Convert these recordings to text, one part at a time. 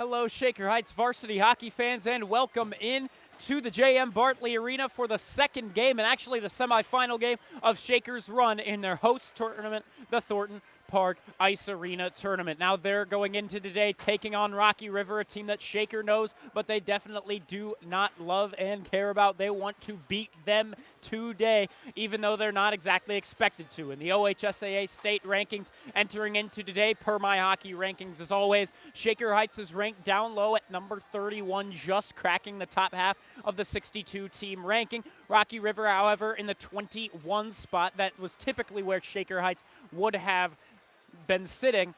Hello, Shaker Heights varsity hockey fans, and welcome in to the J.M. Bartley Arena for the second game, and actually the semifinal game of Shaker's run in their host tournament, the Thornton Park Ice Arena Tournament. Now they're going into today taking on Rocky River, a team that Shaker knows, but they definitely do not love and care about. They want to beat them today, even though they're not exactly expected to. In the OHSAA state rankings entering into today, per my hockey rankings, as always, Shaker Heights is ranked down low at number 31, just cracking the top half of the 62-team ranking. Rocky River, however, in the 21 spot. That was typically where Shaker Heights would have been sitting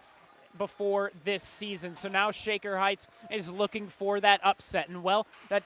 before this season. So now Shaker Heights is looking for that upset. And, well, that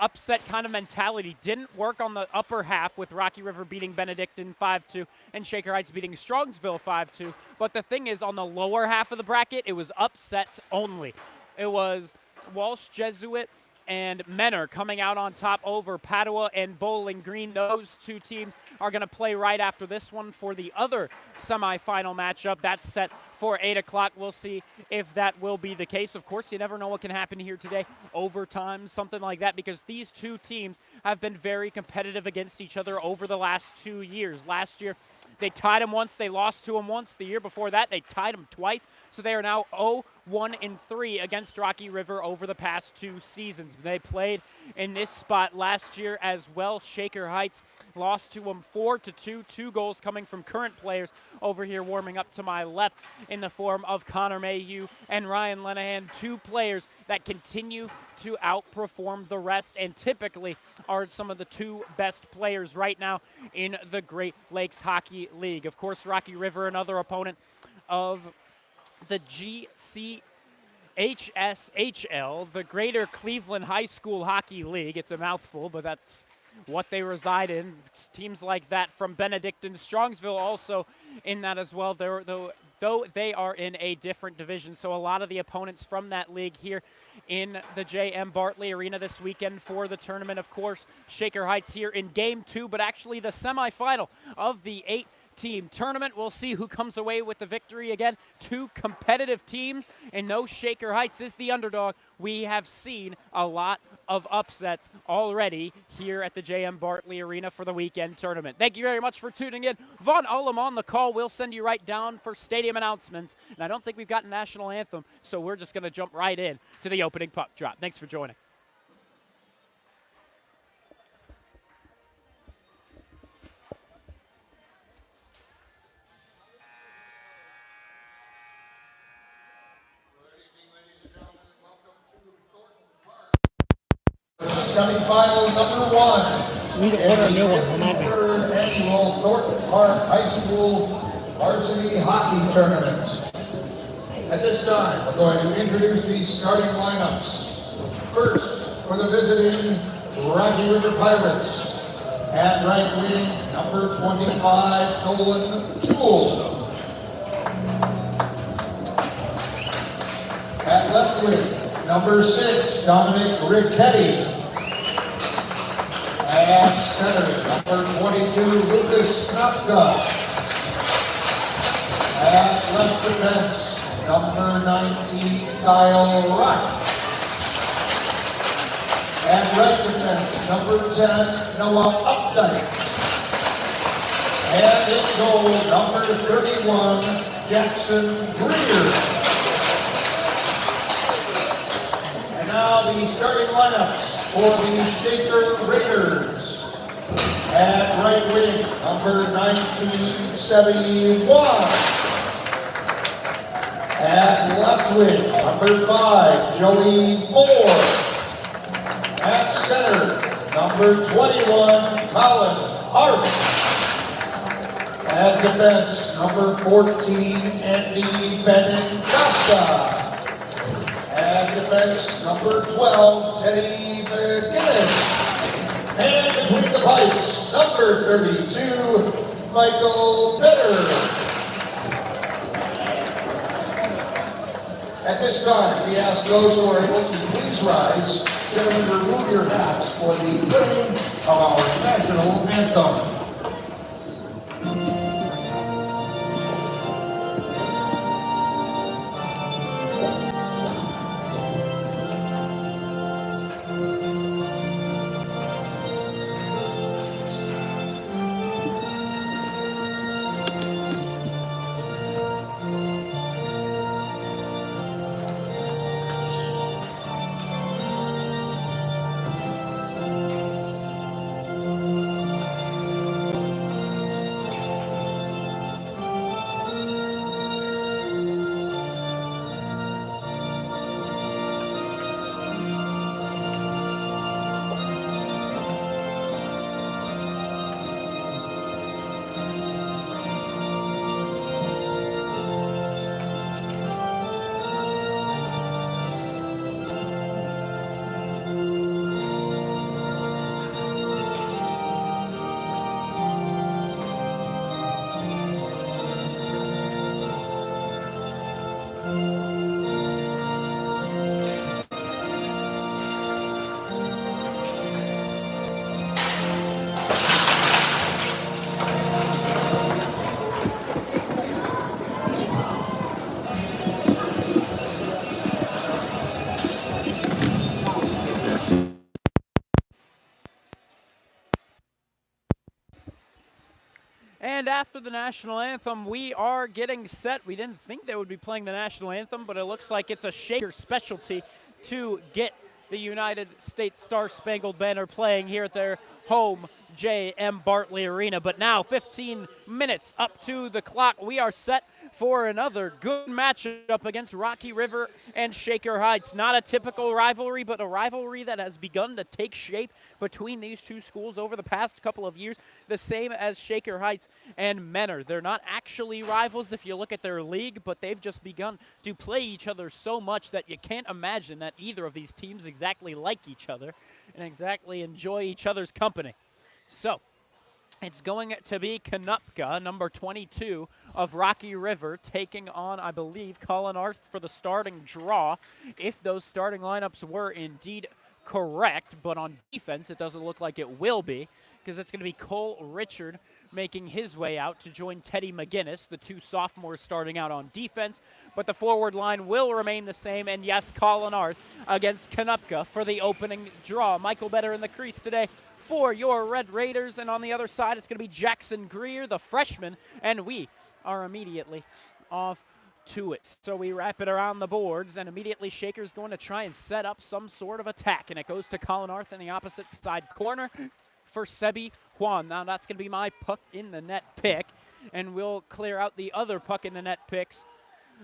upset kind of mentality didn't work on the upper half with Rocky River beating Benedictine 5-2 and Shaker Heights beating Strongsville 5-2. But the thing is, on the lower half of the bracket, it was upsets only. It was Walsh Jesuit and Menor coming out on top over Padua and Bowling Green. Those two teams are going to play right after this one for the other semifinal matchup. That's set for 8 o'clock. We'll see if that will be the case. Of course, you never know what can happen here today. Overtime, something like that, because these two teams have been very competitive against each other over the last 2 years. Last year, they tied them once. They lost to them once. The year before that, they tied them twice. So they are now 0-1-3 against Rocky River over the past 2 seasons. They played in this spot last year as well. Shaker Heights lost to them 4-2. 2 goals coming from current players over here warming up to my left in the form of Connor Mayhew and Ryan Lenahan. 2 players that continue to outperform the rest and typically are some of the 2 best players right now in the Great Lakes Hockey League. Of course, Rocky River, another opponent of the GCHSHL, the Greater Cleveland High School Hockey League. It's a mouthful, but that's what they reside in. Teams like that from Benedictine, Strongsville also in that as well, though they are in a different division. So a lot of the opponents from that league here in the J.M. Bartley Arena this weekend for the tournament. Of course, Shaker Heights here in Game 2, but actually the semifinal of the 8-team tournament. We'll see who comes away with the victory. Again, 2 competitive teams, and though Shaker Heights is the underdog, we have seen a lot of upsets already here at the J.M. Bartley Arena for the weekend tournament. Thank you very much for tuning in. Vaughn Ullum on the call. We'll send you right down for stadium announcements, and I don't think we've got a national anthem, so we're just going to jump right in to the opening puck drop. Thanks for joining. Semifinal number 1. We need to order a new one. Third annual Thornton Park High School Varsity Hockey Tournament. At this time, we're going to introduce the starting lineups. First, for the visiting Rocky River Pirates. At right wing, number 25, Nolan Jewell. At left wing, number 6, Dominic Ricchetti. At center, number 22, Lucas Knopka. At left defense, number 19, Kyle Rush. At right defense, number 10, Noah Updike. And in goal, number 31, Jackson Greer. And now the starting lineups for the Shaker Raiders. At right wing, number 1971. At left wing, number 5, Joey Moore. At center, number 21, Colin Hart. At defense, number 14, Andy Benincasa. At defense, number 12, Teddy McGinnis. And between the pipes, number 32, Michael Bitter. At this time, we ask those who are able to please rise. Gentlemen, remove your hats for the playing of our national anthem. And after the national anthem, we are getting set. We didn't think they would be playing the national anthem, but it looks like it's a Shaker specialty to get the United States Star-Spangled Banner playing here at their home J.M. Bartley Arena. But now 15 minutes up to the clock. We are set for another good matchup against Rocky River and Shaker Heights. Not a typical rivalry, but a rivalry that has begun to take shape between these two schools over the past couple of years, the same as Shaker Heights and Menor. They're not actually rivals if you look at their league, but they've just begun to play each other so much that you can't imagine that either of these teams exactly like each other and exactly enjoy each other's company. So, it's going to be Kanupka, number 22 of Rocky River, taking on, I believe, Colin Arth for the starting draw, if those starting lineups were indeed correct. But on defense, it doesn't look like it will be, because it's going to be Cole Richard making his way out to join Teddy McGinnis, the two sophomores starting out on defense. But the forward line will remain the same, and yes, Colin Arth against Kanupka for the opening draw. Michael Better in the crease today for your Red Raiders, and on the other side it's going to be Jackson Greer, the freshman, and we are immediately off to it. So we wrap it around the boards, and immediately Shaker's going to try and set up some sort of attack, and it goes to Colin Arth in the opposite side corner for Sebi Juan. Now that's going to be my puck in the net pick, and we'll clear out the other puck in the net picks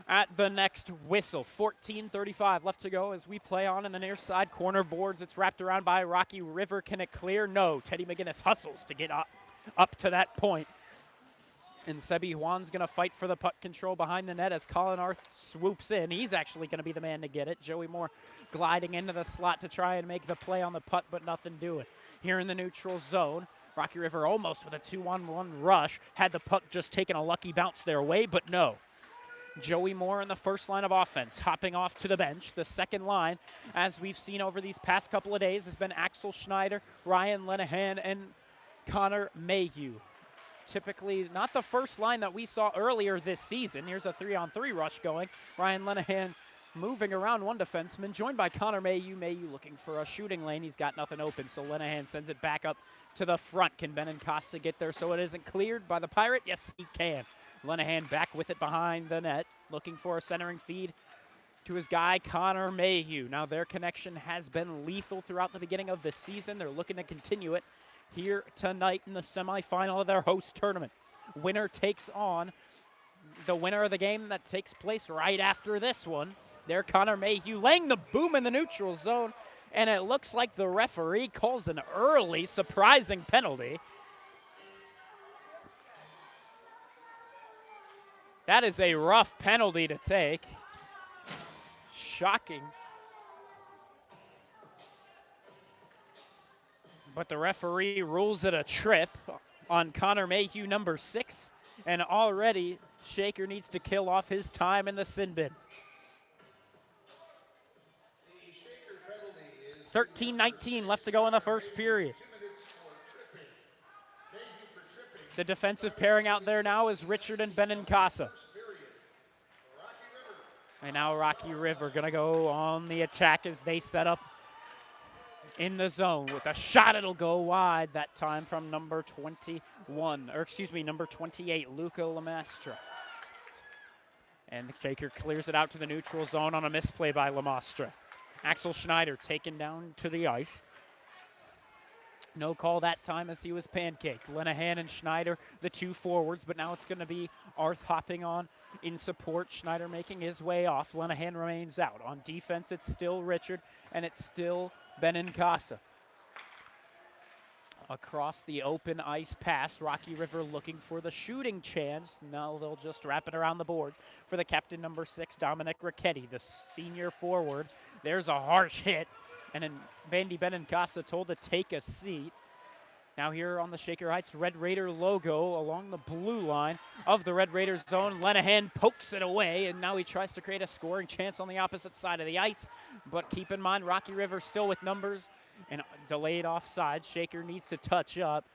at the next whistle. 14:35 left to go as we play on in the near side corner boards. It's wrapped around by Rocky River. Can it clear? No. Teddy McGinnis hustles to get up to that point. And Sebi Juan's going to fight for the puck control behind the net as Colin Arth swoops in. He's actually going to be the man to get it. Joey Moore gliding into the slot to try and make the play on the puck, but nothing doing. Here in the neutral zone, Rocky River almost with a 2-on-1 rush. Had the puck just taken a lucky bounce their way, but no. Joey Moore in the first line of offense, hopping off to the bench. The second line, as we've seen over these past couple of days, has been Axel Schneider, Ryan Lenahan, and Connor Mayhew. Typically not the first line that we saw earlier this season. Here's a 3-on-3 rush going. Ryan Lenahan moving around one defenseman, joined by Connor Mayhew. Mayhew looking for a shooting lane. He's got nothing open, so Lenahan sends it back up to the front. Can Benincasa get there so it isn't cleared by the Pirate? Yes, he can. Lenahan back with it behind the net, looking for a centering feed to his guy, Connor Mayhew. Now their connection has been lethal throughout the beginning of the season. They're looking to continue it here tonight in the semifinal of their host tournament. Winner takes on the winner of the game that takes place right after this one. There, Connor Mayhew laying the boom in the neutral zone, and it looks like the referee calls an early, surprising penalty. That is a rough penalty to take. It's shocking. But the referee rules it a trip on Connor Mayhew, number 6, and already Shaker needs to kill off his time in the sin bin. 13:19 left to go in the first period. The defensive pairing out there now is Richard and Benincasa. And now Rocky River going to go on the attack as they set up in the zone with a shot. It'll go wide that time from number 28, Luca Lamastra. And the Shaker clears it out to the neutral zone on a misplay by Lamastra. Axel Schneider taken down to the ice. No call that time as he was pancaked. Lenahan and Schneider, the two forwards, but now it's going to be Arth hopping on in support. Schneider making his way off. Lenahan remains out. On defense, it's still Richard, and it's still Benincasa. Across the open ice pass, Rocky River looking for the shooting chance. Now they'll just wrap it around the boards for the captain, number 6, Dominic Ricchetti, the senior forward. There's a harsh hit. And then Bandy Benincasa told to take a seat. Now here on the Shaker Heights Red Raider logo along the blue line of the Red Raiders zone. Lenahan pokes it away, and now he tries to create a scoring chance on the opposite side of the ice. But keep in mind, Rocky River still with numbers and delayed offside. Shaker needs to touch up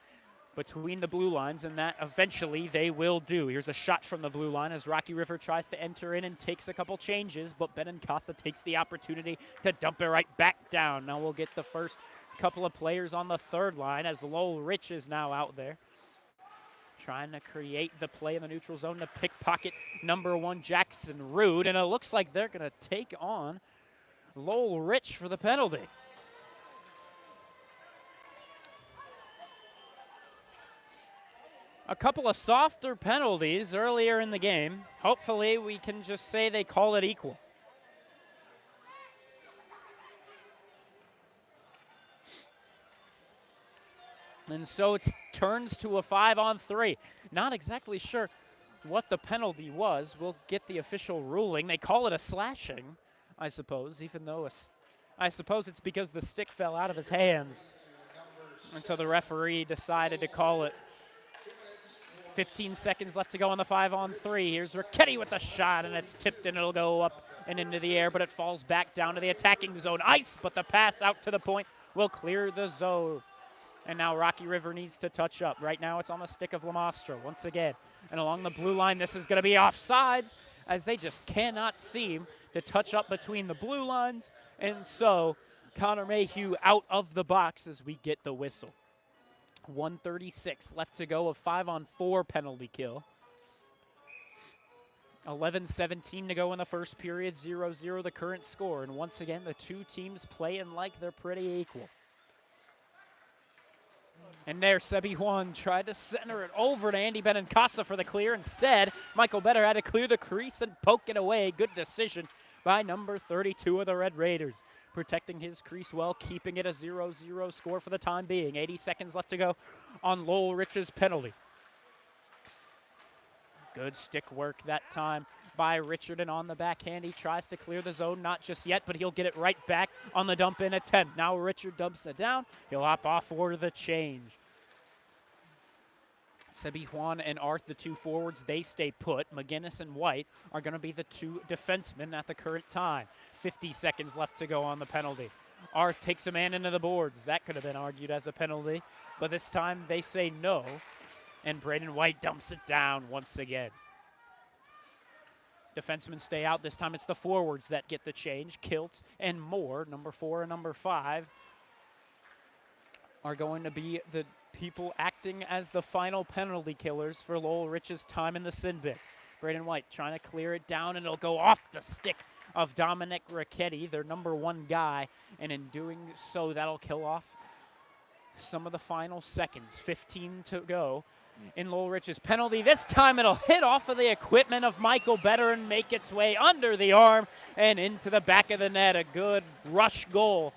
between the blue lines, and that eventually they will do. Here's a shot from the blue line as Rocky River tries to enter in and takes a couple changes, but Benincasa takes the opportunity to dump it right back down. Now we'll get the first couple of players on the third line as Lowell Rich is now out there, trying to create the play in the neutral zone to pickpocket number 1 Jackson Rude, and it looks like they're going to take on Lowell Rich for the penalty. A couple of softer penalties earlier in the game. Hopefully we can just say they call it equal. And so it turns to a 5-on-3. Not exactly sure what the penalty was. We'll get the official ruling. They call it a slashing, I suppose, even though I suppose it's because the stick fell out of his hands. And so the referee decided to call it. 15 seconds left to go on the 5-on-3. Here's Ricchetti with the shot, and it's tipped, and it'll go up and into the air, but it falls back down to the attacking zone. Ice, but the pass out to the point will clear the zone. And now Rocky River needs to touch up. Right now it's on the stick of Lamastro once again. And along the blue line, this is going to be offsides, as they just cannot seem to touch up between the blue lines. And so Connor Mayhew out of the box as we get the whistle. 1:36 left to go, a 5-on-4 penalty kill. 11:17 to go in the first period, 0-0 the current score. And once again, the two teams playing like they're pretty equal. And there, Sebi Juan tried to center it over to Andy Benincasa for the clear. Instead, Michael Better had to clear the crease and poke it away. Good decision by number 32 of the Red Raiders, protecting his crease well, keeping it a 0-0 score for the time being. 80 seconds left to go on Lowell Rich's penalty. Good stick work that time by Richard, and on the backhand he tries to clear the zone. Not just yet, but he'll get it right back on the dump in attempt. Now Richard dumps it down. He'll hop off for the change. Sebi Juan and Arth, the two forwards, they stay put. McGinnis and White are going to be the two defensemen at the current time. 50 seconds left to go on the penalty. Arth takes a man into the boards. That could have been argued as a penalty, but this time they say no, and Braden White dumps it down once again. Defensemen stay out. This time it's the forwards that get the change. Kiltz and Moore, number 4 and number 5, are going to be the people acting as the final penalty killers for Lowell Rich's time in the sin bin. Braden White trying to clear it down, and it'll go off the stick of Dominic Ricchetti, their number 1 guy, and in doing so, that'll kill off some of the final seconds. 15 to go in Lowell Rich's penalty. This time it'll hit off of the equipment of Michael Better and make its way under the arm and into the back of the net. A good rush goal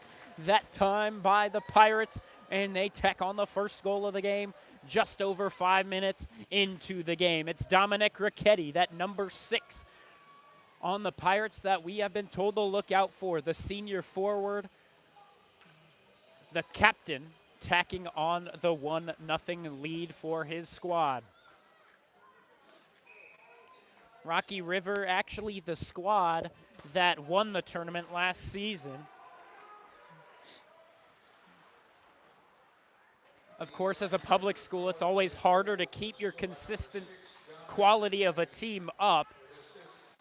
that time by the Pirates, and they tack on the first goal of the game just over 5 minutes into the game. It's Dominic Ricchetti, that number 6 on the Pirates that we have been told to look out for. The senior forward, the captain, tacking on the 1-0 lead for his squad. Rocky River, actually the squad that won the tournament last season. Of course, as a public school, it's always harder to keep your consistent quality of a team up.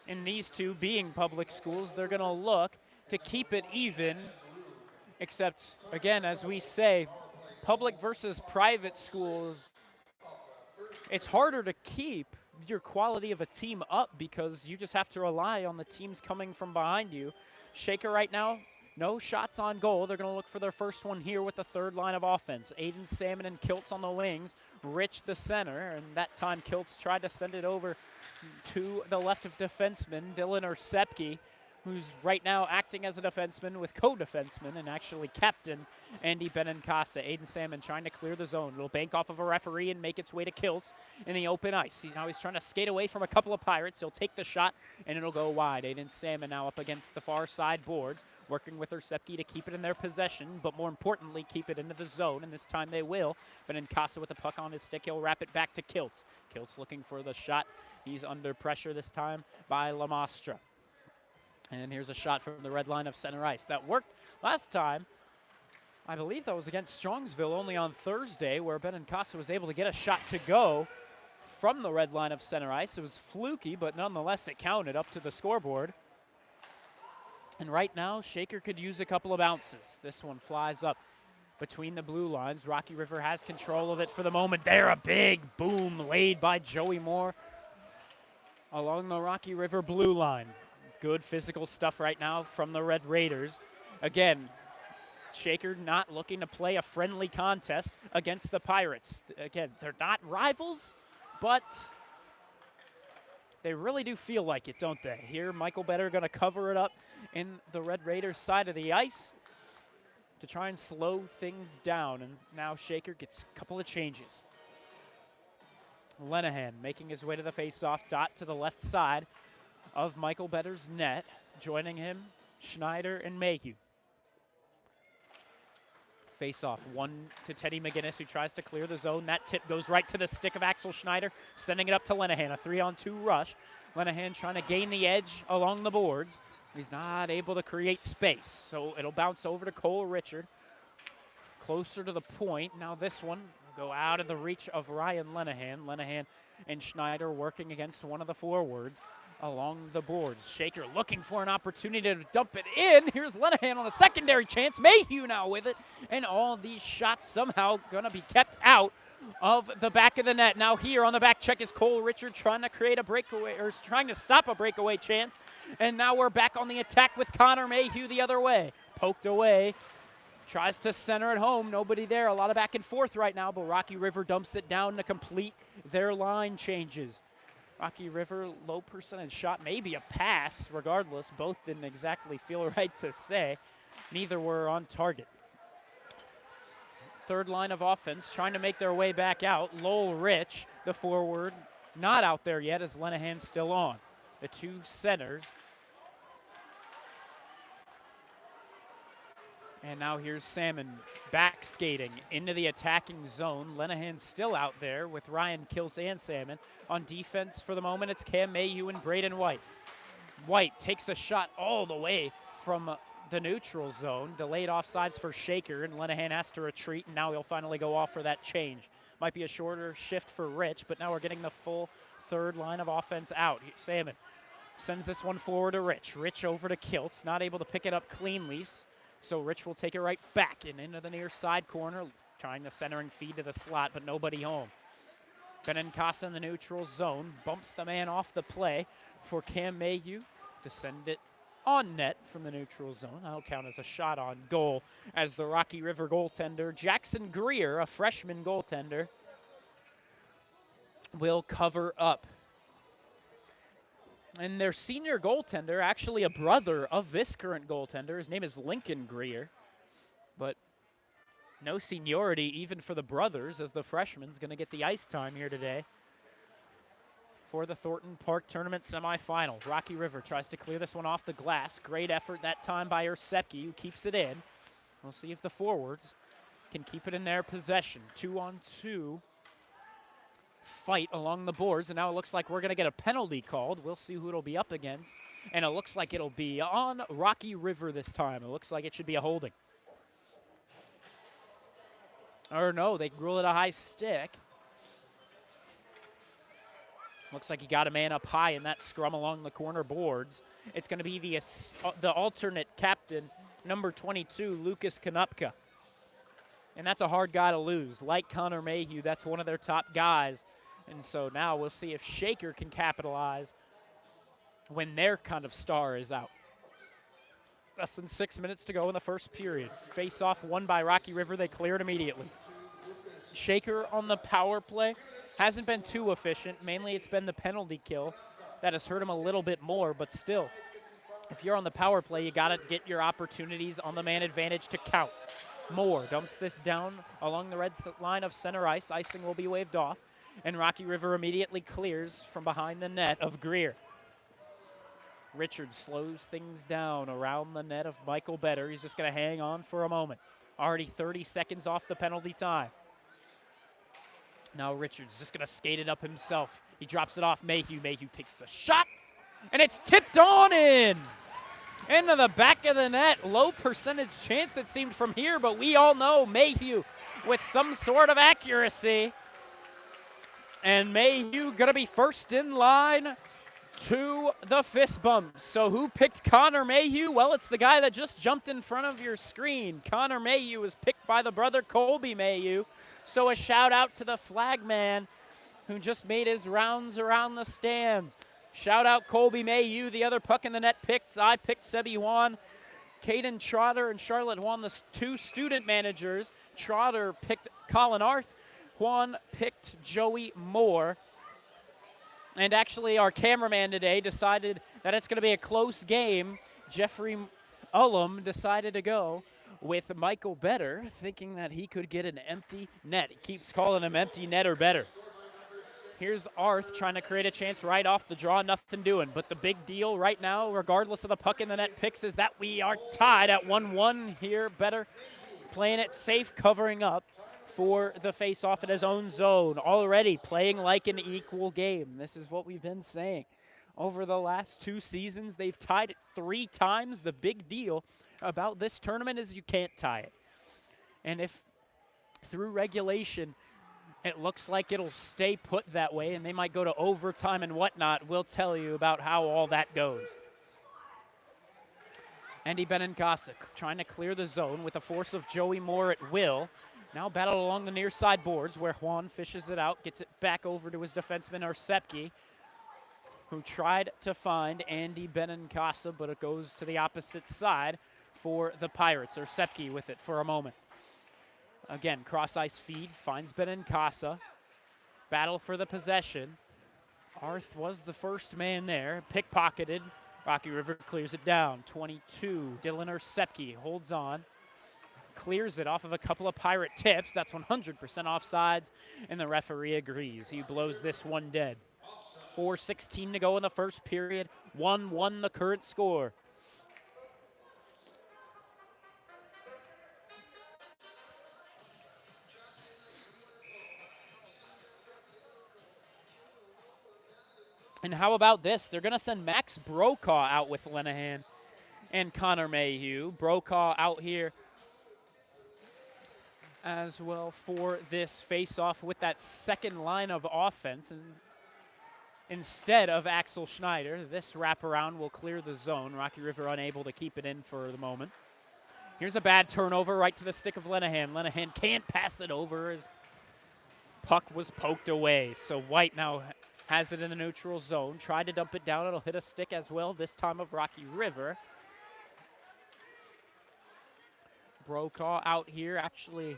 And these two being public schools, they're going to look to keep it even, except, again, as we say, public versus private schools, it's harder to keep your quality of a team up because you just have to rely on the teams coming from behind you. Shaker right now, no shots on goal. They're going to look for their first one here with the third line of offense. Aiden Salmon and Kiltz on the wings, Rich the center, and that time Kiltz tried to send it over to the left of defenseman, Dylan Orsepke, who's right now acting as a defenseman with co-defenseman and actually captain Andy Benincasa. Aiden Salmon trying to clear the zone. It'll bank off of a referee and make its way to Kiltz in the open ice. Now he's trying to skate away from a couple of Pirates. He'll take the shot, and it'll go wide. Aiden Salmon now up against the far side boards, working with Orsepke to keep it in their possession, but more importantly, keep it into the zone, and this time they will. Benincasa with the puck on his stick. He'll wrap it back to Kiltz. Kiltz looking for the shot. He's under pressure this time by Lamastra. And here's a shot from the red line of center ice. That worked last time. I believe that was against Strongsville only on Thursday, where Benincasa was able to get a shot to go from the red line of center ice. It was fluky, but nonetheless it counted up to the scoreboard. And right now, Shaker could use a couple of bounces. This one flies up between the blue lines. Rocky River has control of it for the moment. There, a big boom laid by Joey Moore along the Rocky River blue line. Good physical stuff right now from the Red Raiders. Again, Shaker not looking to play a friendly contest against the Pirates. Again, they're not rivals, but they really do feel like it, don't they? Here, Michael Better going to cover it up in the Red Raiders side of the ice to try and slow things down. And now Shaker gets a couple of changes. Lenahan making his way to the faceoff dot to the left side of Michael Better's net. Joining him, Schneider and Mayhew. Face-off, one to Teddy McGinnis, who tries to clear the zone. That tip goes right to the stick of Axel Schneider, sending it up to Lenahan. A 3-on-2 rush. Lenahan trying to gain the edge along the boards. He's not able to create space, so it'll bounce over to Cole Richard. Closer to the point. Now this one will go out of the reach of Ryan Lenahan. Lenahan and Schneider working against one of the forwards along the boards. Shaker looking for an opportunity to dump it in. Here's Lenahan on a secondary chance. Mayhew now with it. And all these shots somehow going to be kept out of the back of the net. Now here on the back check is Cole Richard trying to create a breakaway, or trying to stop a breakaway chance. And now we're back on the attack with Connor Mayhew the other way. Poked away. Tries to center it home. Nobody there. A lot of back and forth right now, but Rocky River dumps it down to complete their line changes. Rocky River, low percentage shot, maybe a pass. Regardless, both didn't exactly feel right to say. Neither were on target. Third line of offense trying to make their way back out. Lowell Rich, the forward, not out there yet as Lenahan's still on. The two centers. And now here's Salmon back skating into the attacking zone. Lenahan's still out there with Ryan Kills and Salmon. On defense for the moment, it's Cam Mayhew and Braden White. White takes a shot all the way from the neutral zone. Delayed offsides for Shaker, and Lenahan has to retreat, and now he'll finally go off for that change. Might be a shorter shift for Rich, but now we're getting the full third line of offense out. Salmon sends this one forward to Rich. Rich over to Kiltz, not able to pick it up cleanly. So Rich will take it right back and into the near side corner, trying the centering feed to the slot, but nobody home. Benincasa in the neutral zone, bumps the man off the play for Cam Mayhew to send it on net from the neutral zone. That'll count as a shot on goal as the Rocky River goaltender, Jackson Greer, a freshman goaltender, will cover up. And their senior goaltender, actually a brother of this current goaltender. His name is Lincoln Greer. But no seniority even for the brothers, as the freshman's going to get the ice time here today for the Thornton Park Tournament semifinal. Rocky River tries to clear this one off the glass. Great effort that time by Ursepke, who keeps it in. We'll see if the forwards can keep it in their possession. 2-on-2. Fight along the boards, and now it looks like we're going to get a penalty called. We'll see who it'll be up against, and it looks like it'll be on Rocky River this time. It looks like it should be a holding. Or no, they rule it a high stick. Looks like he got a man up high in that scrum along the corner boards. It's going to be the alternate captain, number 22, Lucas Konupka. And that's a hard guy to lose. Like Connor Mayhew, that's one of their top guys. And so now we'll see if Shaker can capitalize when their kind of star is out. Less than 6 minutes to go in the first period. Face-off won by Rocky River. They clear it immediately. Shaker on the power play hasn't been too efficient. Mainly it's been the penalty kill that has hurt him a little bit more, but still, if you're on the power play, you got to get your opportunities on the man advantage to count. Moore dumps this down along the red line of center ice. Icing will be waved off, and Rocky River immediately clears from behind the net of Greer. Richard slows things down around the net of Michael Better. He's just going to hang on for a moment. Already 30 seconds off the penalty time. Now Richard's just going to skate it up himself. He drops it off Mayhew. Mayhew takes the shot, and it's tipped on in. Into the back of the net. Low percentage chance it seemed from here, but we all know Mayhew with some sort of accuracy. And Mayhew going to be first in line to the fist bump. So who picked Connor Mayhew? Well, it's the guy that just jumped in front of your screen. Connor Mayhew was picked by the brother Colby Mayhew. So a shout out to the flag man who just made his rounds around the stands. Shout out Colby Mayhew, the other puck in the net picks. I picked Sebi Juan. Caden Trotter and Charlotte Juan, the two student managers. Trotter picked Colin Arth. Juan picked Joey Moore. And actually, our cameraman today decided that it's going to be a close game. Jeffrey Ullum decided to go with Michael Better, thinking that he could get an empty net. He keeps calling him empty net or better. Here's Arth trying to create a chance right off the draw, nothing doing. But the big deal right now, regardless of the puck in the net picks, is that we are tied at 1-1 here. Better playing it safe, covering up for the face-off in his own zone. Already playing like an equal game. This is what we've been saying. Over the last 2 seasons, they've tied it 3 times. The big deal about this tournament is you can't tie it. And if through regulation it looks like it'll stay put that way and they might go to overtime and whatnot, we'll tell you about how all that goes. Andy Benincasa trying to clear the zone with the force of Joey Moore at will. Now battled along the near side boards where Juan fishes it out, gets it back over to his defenseman Orsepke, who tried to find Andy Benincasa, but it goes to the opposite side for the Pirates. Orsepke with it for a moment. Again, cross-ice feed, finds Benincasa. Battle for the possession. Arth was the first man there, pickpocketed. Rocky River clears it down. 22, Dylan Orsepke holds on. Clears it off of a couple of Pirate tips. That's 100% offsides, and the referee agrees. He blows this one dead. 4:16 to go in the first period. 1-1 the current score. And how about this? They're going to send Max Brokaw out with Lenahan and Connor Mayhew. Brokaw out here as well for this face-off with that second line of offense. And instead of Axel Schneider, this wraparound will clear the zone. Rocky River unable to keep it in for the moment. Here's a bad turnover right to the stick of Lenahan. Lenahan can't pass it over. His puck was poked away. So White now has it in the neutral zone. Tried to dump it down. It'll hit a stick as well, this time of Rocky River. Brokaw out here actually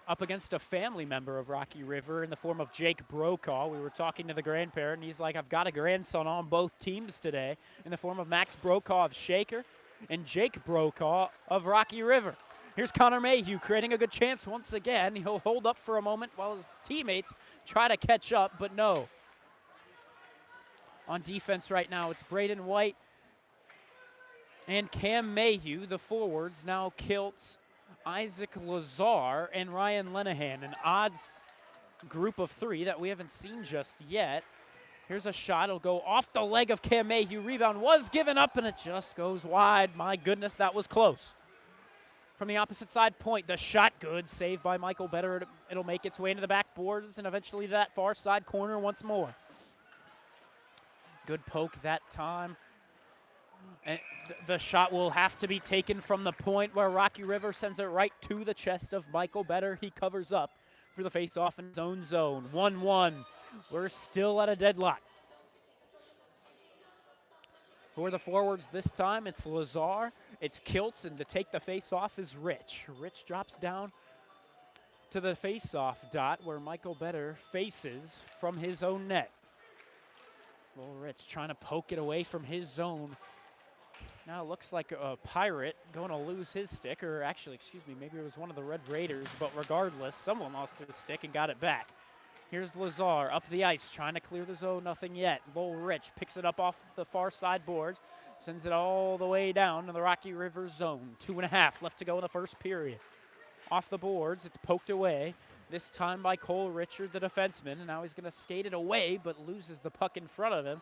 up against a family member of Rocky River in the form of Jake Brokaw. We were talking to the grandparent, and he's like, I've got a grandson on both teams today in the form of Max Brokaw of Shaker and Jake Brokaw of Rocky River. Here's Connor Mayhew creating a good chance once again. He'll hold up for a moment while his teammates try to catch up, but no. On defense right now, it's Braden White and Cam Mayhew, the forwards. Now Kilt, Isaac Lazar, and Ryan Lenahan. An odd group of 3 that we haven't seen just yet. Here's a shot. It'll go off the leg of Cam Mayhew. Rebound was given up, and it just goes wide. My goodness, that was close. From the opposite side point, the shot good, saved by Michael Better. It'll make its way into the backboards and eventually to that far side corner once more. Good poke that time. And the shot will have to be taken from the point where Rocky River sends it right to the chest of Michael Better. He covers up for the face-off in his own zone. 1-1. We're still at a deadlock. Who are the forwards this time? It's Lazar, it's Kiltz, and to take the face-off is Rich. Rich drops down to the face-off dot where Michael Better faces from his own net. Little Rich trying to poke it away from his zone. Now it looks like a Pirate going to lose his stick, or actually, excuse me, maybe it was one of the Red Raiders, but regardless, someone lost his stick and got it back. Here's Lazar up the ice, trying to clear the zone, nothing yet. Lowell Rich picks it up off the far side board, sends it all the way down to the Rocky River zone. 2.5 left to go in the first period. Off the boards, it's poked away, this time by Cole Richard, the defenseman, and now he's going to skate it away, but loses the puck in front of him.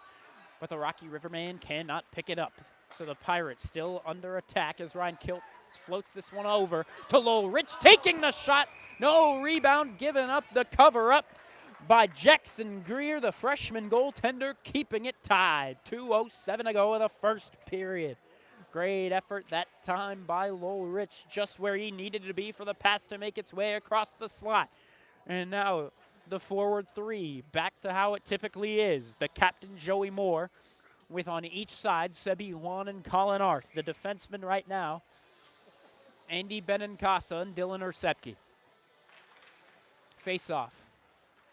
But the Rocky River man cannot pick it up. So the Pirates still under attack as Ryan Kilt floats this one over to Lowell Rich, taking the shot. No rebound, giving up the cover-up by Jackson Greer, the freshman goaltender, keeping it tied. 2:07 to go in the first period. Great effort that time by Lowell Rich, just where he needed to be for the pass to make its way across the slot. And now the forward three, back to how it typically is. The captain, Joey Moore, with on each side, Sebi Juan and Colin Arth. The defenseman right now, Andy Benincasa and Dylan Ursepke. Face-off.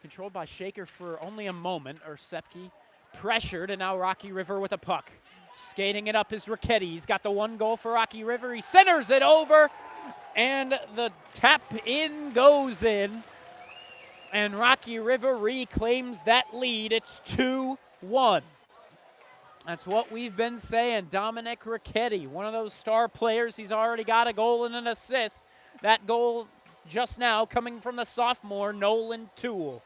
Controlled by Shaker for only a moment. Ursepke pressured, and now Rocky River with a puck. Skating it up is Ricchetti. He's got the one goal for Rocky River. He centers it over, and the tap in goes in. And Rocky River reclaims that lead. It's 2-1. That's what we've been saying. Dominic Ricchetti, one of those star players. He's already got a goal and an assist. That goal just now coming from the sophomore, Nolan Toole.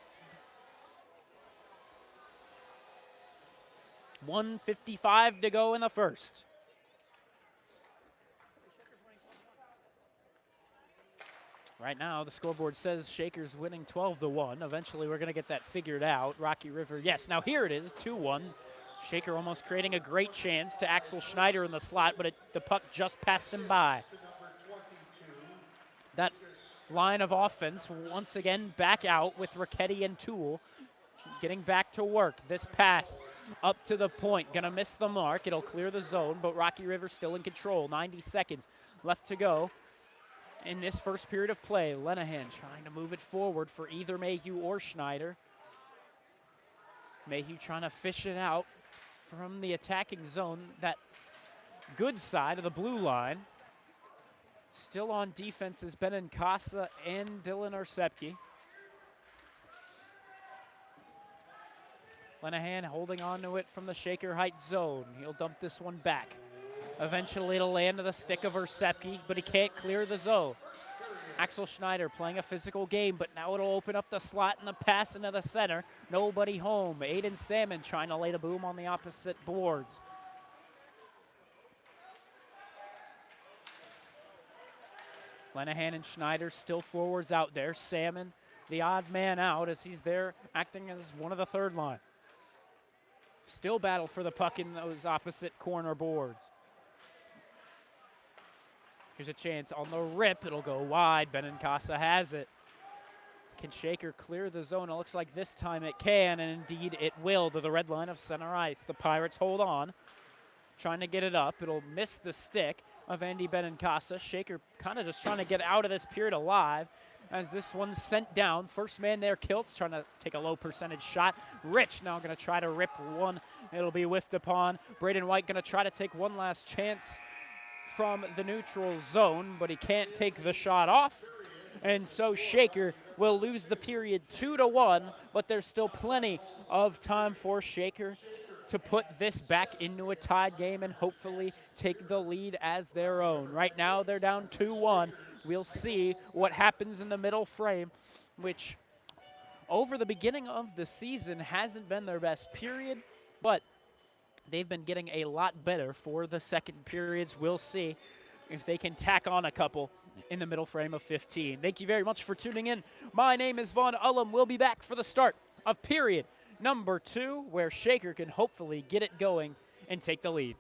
1:55 to go in the first. Right now, the scoreboard says Shaker's winning 12-1. Eventually, we're going to get that figured out. Rocky River, yes. Now here it is, 2-1. Shaker almost creating a great chance to Axel Schneider in the slot, but the puck just passed him by. That line of offense once again back out with Ricchetti and Toole getting back to work. This pass up to the point, gonna miss the mark. It'll clear the zone, but Rocky River still in control. 90 seconds left to go in this first period of play. Lenahan trying to move it forward for either Mayhew or Schneider. Mayhew trying to fish it out from the attacking zone, that good side of the blue line. Still on defense is Benincasa and Dylan Ursepke. Lenahan holding on to it from the Shaker Heights zone. He'll dump this one back. Eventually it'll land to the stick of Ursepke, but he can't clear the zone. Axel Schneider playing a physical game, but now it'll open up the slot and the pass into the center. Nobody home. Aiden Salmon trying to lay the boom on the opposite boards. Lenahan and Schneider still forwards out there. Salmon, the odd man out, as he's there acting as one of the third line. Still battle for the puck in those opposite corner boards. Here's a chance on the rip. It'll go wide. Benincasa has it. Can Shaker clear the zone? It looks like this time it can, and indeed it will to the red line of center ice. The Pirates hold on, trying to get it up. It'll miss the stick of Andy Benincasa. Shaker kind of just trying to get out of this period alive as this one's sent down. First man there, Kiltz, trying to take a low percentage shot. Rich now going to try to rip one. It'll be whiffed upon. Braden White going to try to take one last chance from the neutral zone, but he can't take the shot off. And so Shaker will lose the period 2-1, but there's still plenty of time for Shaker to put this back into a tied game and hopefully take the lead as their own. Right now they're down 2-1. We'll see what happens in the middle frame, which over the beginning of the season hasn't been their best period, but they've been getting a lot better for the second periods. We'll see if they can tack on a couple in the middle frame of 15. Thank you very much for tuning in. My name is Vaughn Ullum. We'll be back for the start of period number 2, where Shaker can hopefully get it going and take the lead.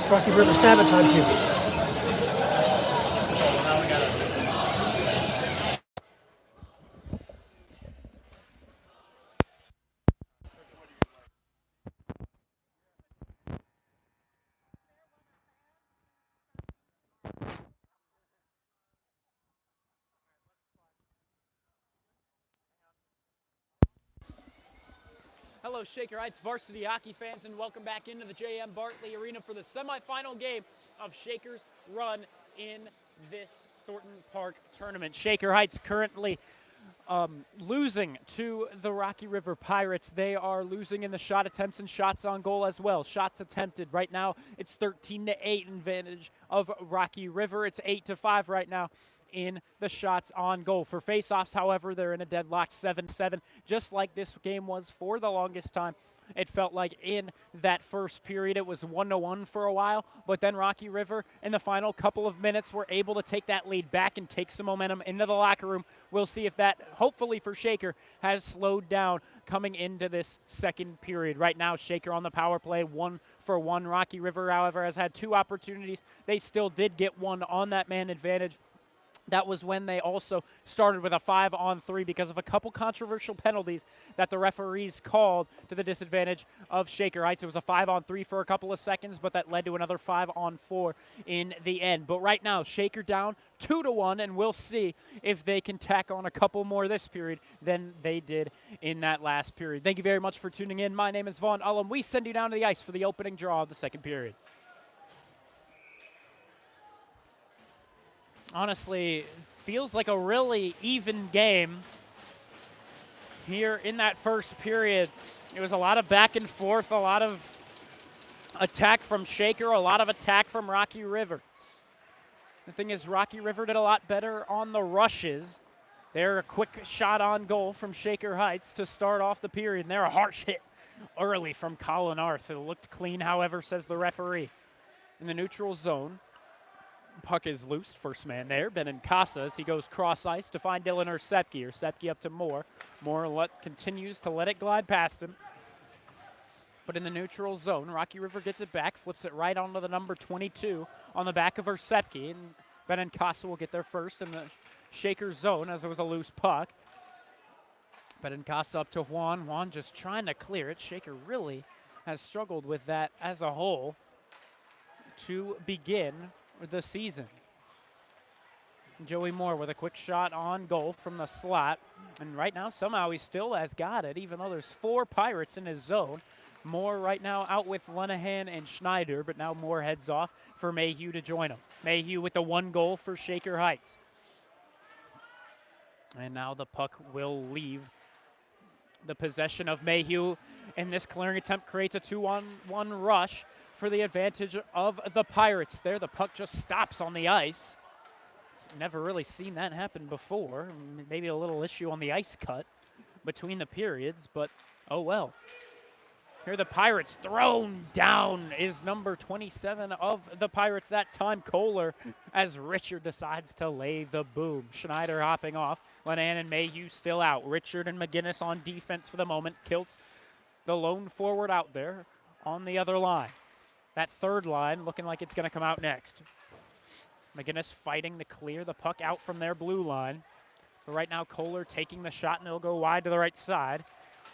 Rocky River sabotaged you. Hello, Shaker Heights varsity hockey fans, and welcome back into the J.M. Bartley Arena for the semifinal game of Shaker's run in this Thornton Park tournament. Shaker Heights currently losing to the Rocky River Pirates. They are losing in the shot attempts and shots on goal as well. Shots attempted right now, it's 13-8 advantage of Rocky River. It's 8-5 right now in the shots on goal. For faceoffs, however, they're in a deadlocked 7-7, just like this game was for the longest time. It felt like in that first period it was 1-1 for a while, but then Rocky River in the final couple of minutes were able to take that lead back and take some momentum into the locker room. We'll see if that, hopefully for Shaker, has slowed down coming into this second period. Right now, Shaker on the power play, 1-for-1. Rocky River, however, has had 2 opportunities. They still did get one on that man advantage. That was when they also started with a 5-on-3 because of a couple controversial penalties that the referees called to the disadvantage of Shaker Heights. It was a 5-on-3 for a couple of seconds, but that led to another 5-on-4 in the end. But right now, Shaker down 2-1, and we'll see if they can tack on a couple more this period than they did in that last period. Thank you very much for tuning in. My name is Vaughn Ullum. We send you down to the ice for the opening draw of the second period. Honestly, feels like a really even game here in that first period. It was a lot of back and forth, a lot of attack from Shaker, a lot of attack from Rocky River. The thing is, Rocky River did a lot better on the rushes. They're a quick shot on goal from Shaker Heights to start off the period, and they're a harsh hit early from Colin Arth. It looked clean, however, says the referee. In the neutral zone, puck is loose. First man there, Benincasa, as he goes cross ice to find Dylan Ursepke. Ursepke up to Moore. Moore continues to let it glide past him. But in the neutral zone, Rocky River gets it back, flips it right onto the number 22 on the back of Ursepke. And Benincasa will get there first in the Shaker zone as it was a loose puck. Benincasa up to Juan. Juan just trying to clear it. Shaker really has struggled with that as a whole to begin the season. Joey Moore with a quick shot on goal from the slot. And right now, somehow he still has got it, even though there's 4 Pirates in his zone. Moore right now out with Lenahan and Schneider, but now Moore heads off for Mayhew to join him. Mayhew with the 1 goal for Shaker Heights. And now the puck will leave the possession of Mayhew, and this clearing attempt creates a 2-on-1 rush for the advantage of the Pirates. There, the puck just stops on the ice. It's never really seen that happen before. Maybe a little issue on the ice cut between the periods, but oh well. Here the Pirates, thrown down is number 27 of the Pirates that time, Kohler, as Richard decides to lay the boom. Schneider hopping off, Lenahan and Mayhew still out. Richard and McGinnis on defense for the moment. Kiltz, the lone forward out there on the other line. That third line looking like it's going to come out next. McGinnis fighting to clear the puck out from their blue line. But right now, Kohler taking the shot, and it'll go wide to the right side.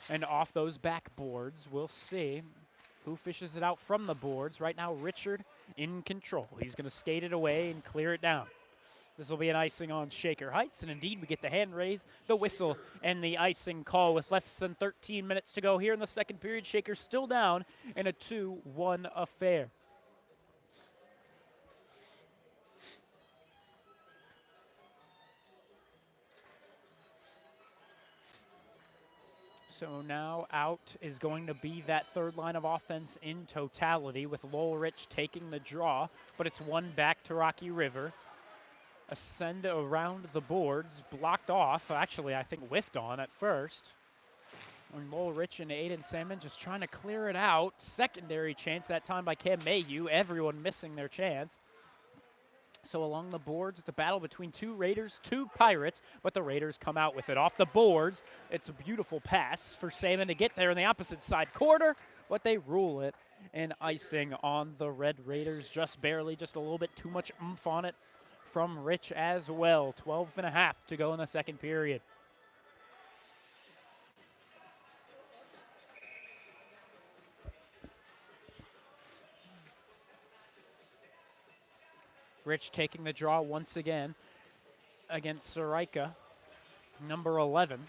And off those backboards, we'll see who fishes it out from the boards. Right now, Richard in control. He's going to skate it away and clear it down. This will be an icing on Shaker Heights, and indeed we get the hand raise, the whistle, and the icing call with less than 13 minutes to go here in the second period. Shaker still down in a 2-1 affair. So now out is going to be that third line of offense in totality, with Lowell Rich taking the draw, but it's one back to Rocky River. A send around the boards, blocked off. Actually, I think whiffed on at first. And Lowell Rich and Aiden Salmon just trying to clear it out. Secondary chance that time by Cam Mayhew. Everyone missing their chance. So along the boards, it's a battle between 2 Raiders, 2 Pirates, but the Raiders come out with it. Off the boards, it's a beautiful pass for Salmon to get there in the opposite side corner, but they rule it and icing on the Red Raiders, just barely, just a little bit too much oomph on it from Rich as well. 12.5 to go in the second period. Rich taking the draw once again against Saraika, number 11.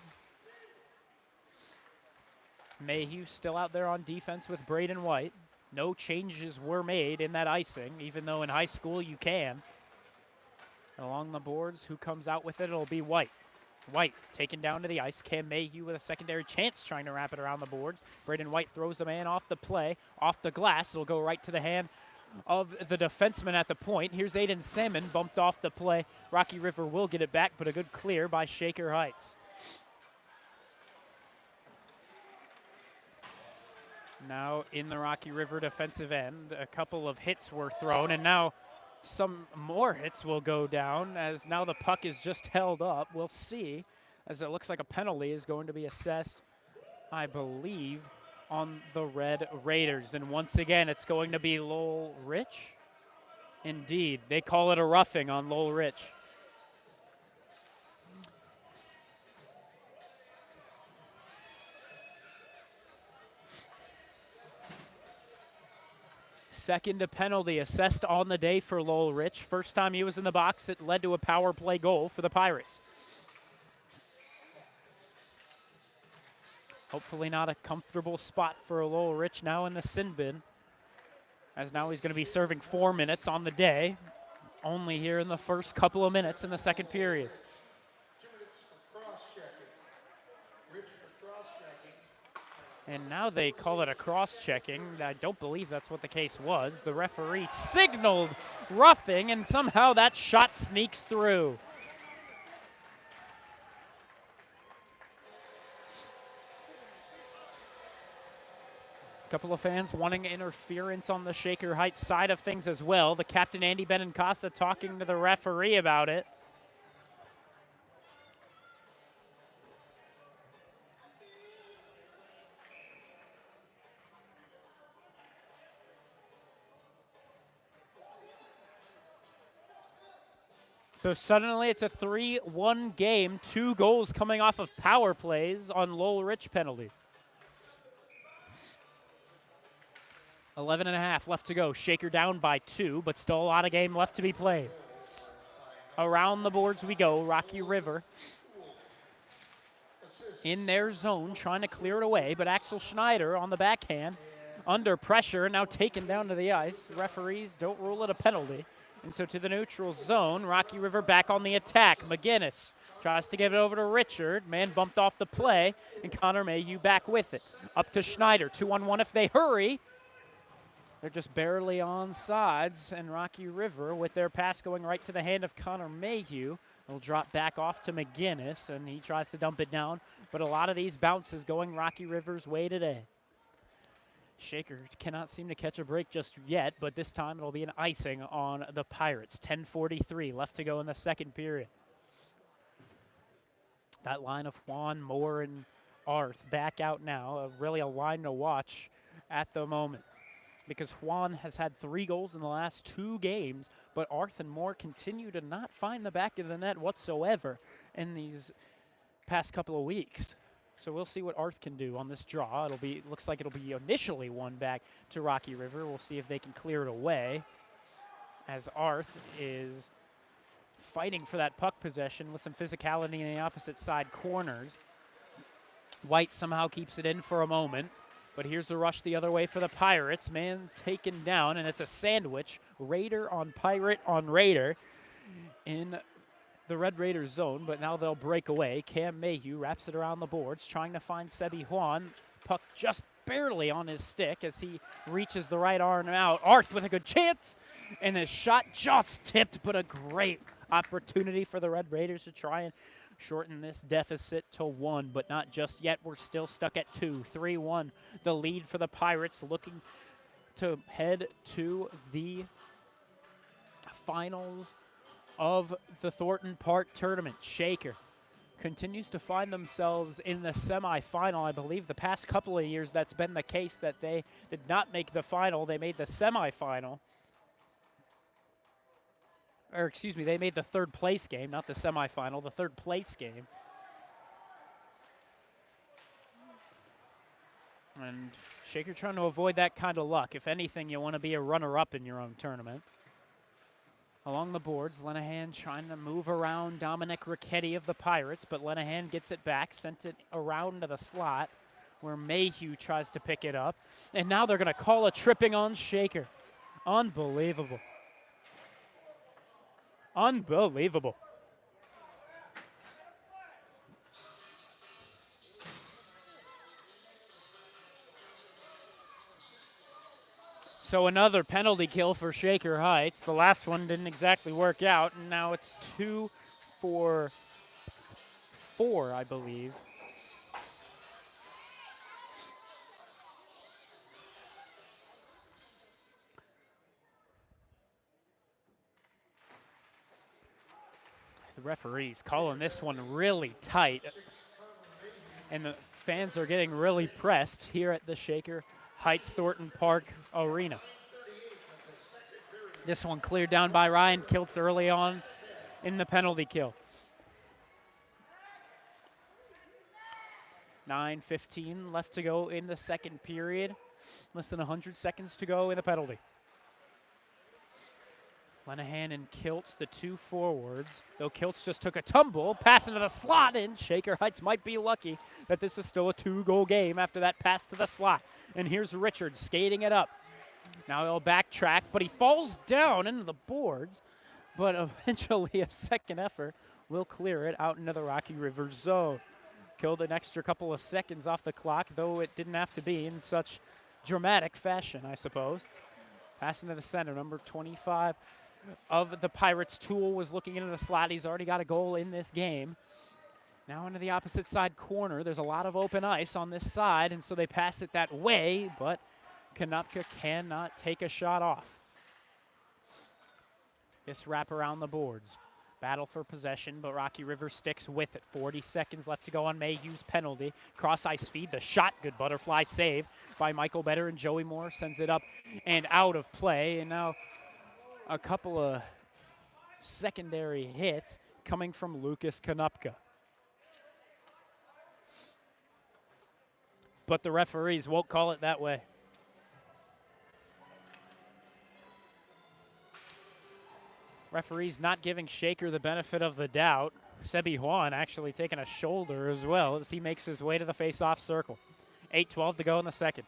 Mayhew still out there on defense with Braden White. No changes were made in that icing, even though in high school you can. Along the boards, who comes out with it? It'll be White. White taken down to the ice. Cam Mayhew with a secondary chance trying to wrap it around the boards. Braden White throws a man off the play, off the glass. It'll go right to the hand of the defenseman at the point. Here's Aiden Salmon, bumped off the play. Rocky River will get it back, but a good clear by Shaker Heights. Now in the Rocky River defensive end, a couple of hits were thrown, and now some more hits will go down as now the puck is just held up. We'll see, as it looks like a penalty is going to be assessed, I believe, on the Red Raiders. And once again, it's going to be Lowell Rich. Indeed, they call it a roughing on Lowell Rich. Second penalty assessed on the day for Lowell Rich. First time he was in the box, it led to a power play goal for the Pirates. Hopefully not a comfortable spot for Lowell Rich now in the sin bin, as now he's going to be serving 4 minutes on the day, only here in the first couple of minutes in the second period. 2 minutes for cross-checking. Rich for cross-checking. And now they call it a cross-checking. I don't believe that's what the case was. The referee signaled roughing, and somehow that shot sneaks through. A couple of fans wanting interference on the Shaker Heights side of things as well. The captain, Andy Benincasa, talking to the referee about it. So suddenly it's a 3-1 game, 2 goals coming off of power plays on Lowell Rich penalties. 11.5 left to go. Shaker down by 2, but still a lot of game left to be played. Around the boards we go. Rocky River in their zone, trying to clear it away, but Axel Schneider on the backhand, under pressure, now taken down to the ice. Referees don't rule it a penalty. And so to the neutral zone, Rocky River back on the attack. McGinnis tries to give it over to Richard. Man bumped off the play, and Connor Mayhew back with it. Up to Schneider, 2-on-1 if they hurry. They're just barely on sides, and Rocky River, with their pass going right to the hand of Connor Mayhew, will drop back off to McGinnis, and he tries to dump it down. But a lot of these bounces going Rocky River's way today. Shaker cannot seem to catch a break just yet, but this time it'll be an icing on the Pirates. 10:43 left to go in the second period. That line of Juan, Moore, and Arth back out now. Really a line to watch at the moment, because Juan has had 3 goals in the last 2 games, but Arth and Moore continue to not find the back of the net whatsoever in these past couple of weeks. So we'll see what Arth can do on this draw. Looks like it'll be initially one back to Rocky River. We'll see if they can clear it away, as Arth is fighting for that puck possession with some physicality in the opposite side corners. White somehow keeps it in for a moment, but here's the rush the other way for the Pirates. Man taken down, and it's a sandwich. Raider on Pirate on Raider in the Red Raiders zone, but now they'll break away. Cam Mayhew wraps it around the boards, trying to find Sebi Juan. Puck just barely on his stick as he reaches the right arm out. Arth with a good chance, and his shot just tipped, but a great opportunity for the Red Raiders to try and shorten this deficit to 1, but not just yet. We're still stuck at 2. 3-1, the lead for the Pirates, looking to head to the finals of the Thornton Park tournament. Shaker continues to find themselves in the semifinal. I believe the past couple of years that's been the case, that they did not make the final. They made the semifinal. Or excuse me, they made the third place game, not the semifinal, the third place game. And Shaker trying to avoid that kind of luck. If anything, you want to be a runner-up in your own tournament. Along the boards, Lenahan trying to move around Dominic Ricchetti of the Pirates, but Lenahan gets it back, sent it around to the slot where Mayhew tries to pick it up. And now they're going to call a tripping on Shaker. Unbelievable. Unbelievable. So another penalty kill for Shaker Heights. The last one didn't exactly work out, and now it's 2 for 4, I believe. The referee's calling this one really tight, and the fans are getting really pressed here at the Shaker Heights Thornton Park Arena. This one cleared down by Ryan Kiltz early on in the penalty kill. 9:15 left to go in the second period. Less than 100 seconds to go in the penalty. Lenahan and Kiltz, the two forwards. Though Kiltz just took a tumble, pass into the slot, and Shaker Heights might be lucky that this is still a 2-goal game after that pass to the slot. And here's Richards skating it up. Now he'll backtrack, but he falls down into the boards. But eventually a second effort will clear it out into the Rocky River zone. Killed an extra couple of seconds off the clock, though it didn't have to be in such dramatic fashion, I suppose. Pass into the center, number 25 of the Pirates. Toole was looking into the slot. He's already got a goal in this game. Now into the opposite side corner. There's a lot of open ice on this side, and so they pass it that way, but Konopka cannot take a shot off. This wrap around the boards. Battle for possession, but Rocky River sticks with it. 40 seconds left to go on Mayhew's penalty. Cross ice feed, the shot, good butterfly save by Michael Better, and Joey Moore sends it up and out of play. And now a couple of secondary hits coming from Lucas Konopka. But the referees won't call it that way. Referees not giving Shaker the benefit of the doubt. Sebi Juan actually taking a shoulder as well as he makes his way to the face-off circle. 8:12 to go in the second.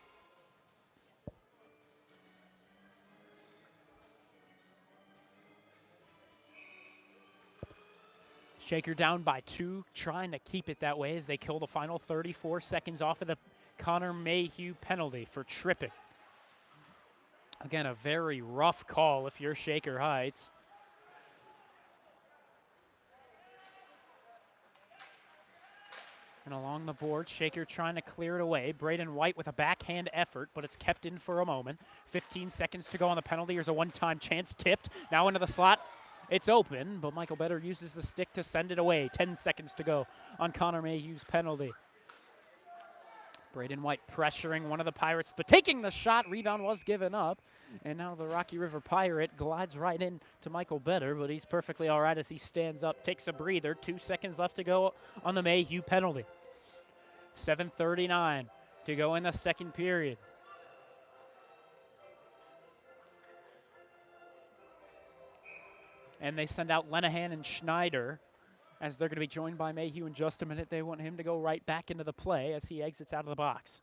Shaker down by 2, trying to keep it that way as they kill the final 34 seconds off of the Connor Mayhew penalty for tripping. Again, a very rough call if you're Shaker Heights. And along the board, Shaker trying to clear it away. Braden White with a backhand effort, but it's kept in for a moment. 15 seconds to go on the penalty. Here's a one-time chance tipped. Now into the slot. It's open, but Michael Better uses the stick to send it away. 10 seconds to go on Connor Mayhew's penalty. Braden White pressuring one of the Pirates, but taking the shot. Rebound was given up. And now the Rocky River Pirate glides right in to Michael Better, but he's perfectly all right as he stands up, takes a breather. 2 seconds left to go on the Mayhew penalty. 7:39 to go in the second period. And they send out Lenahan and Schneider as they're going to be joined by Mayhew in just a minute. They want him to go right back into the play as he exits out of the box.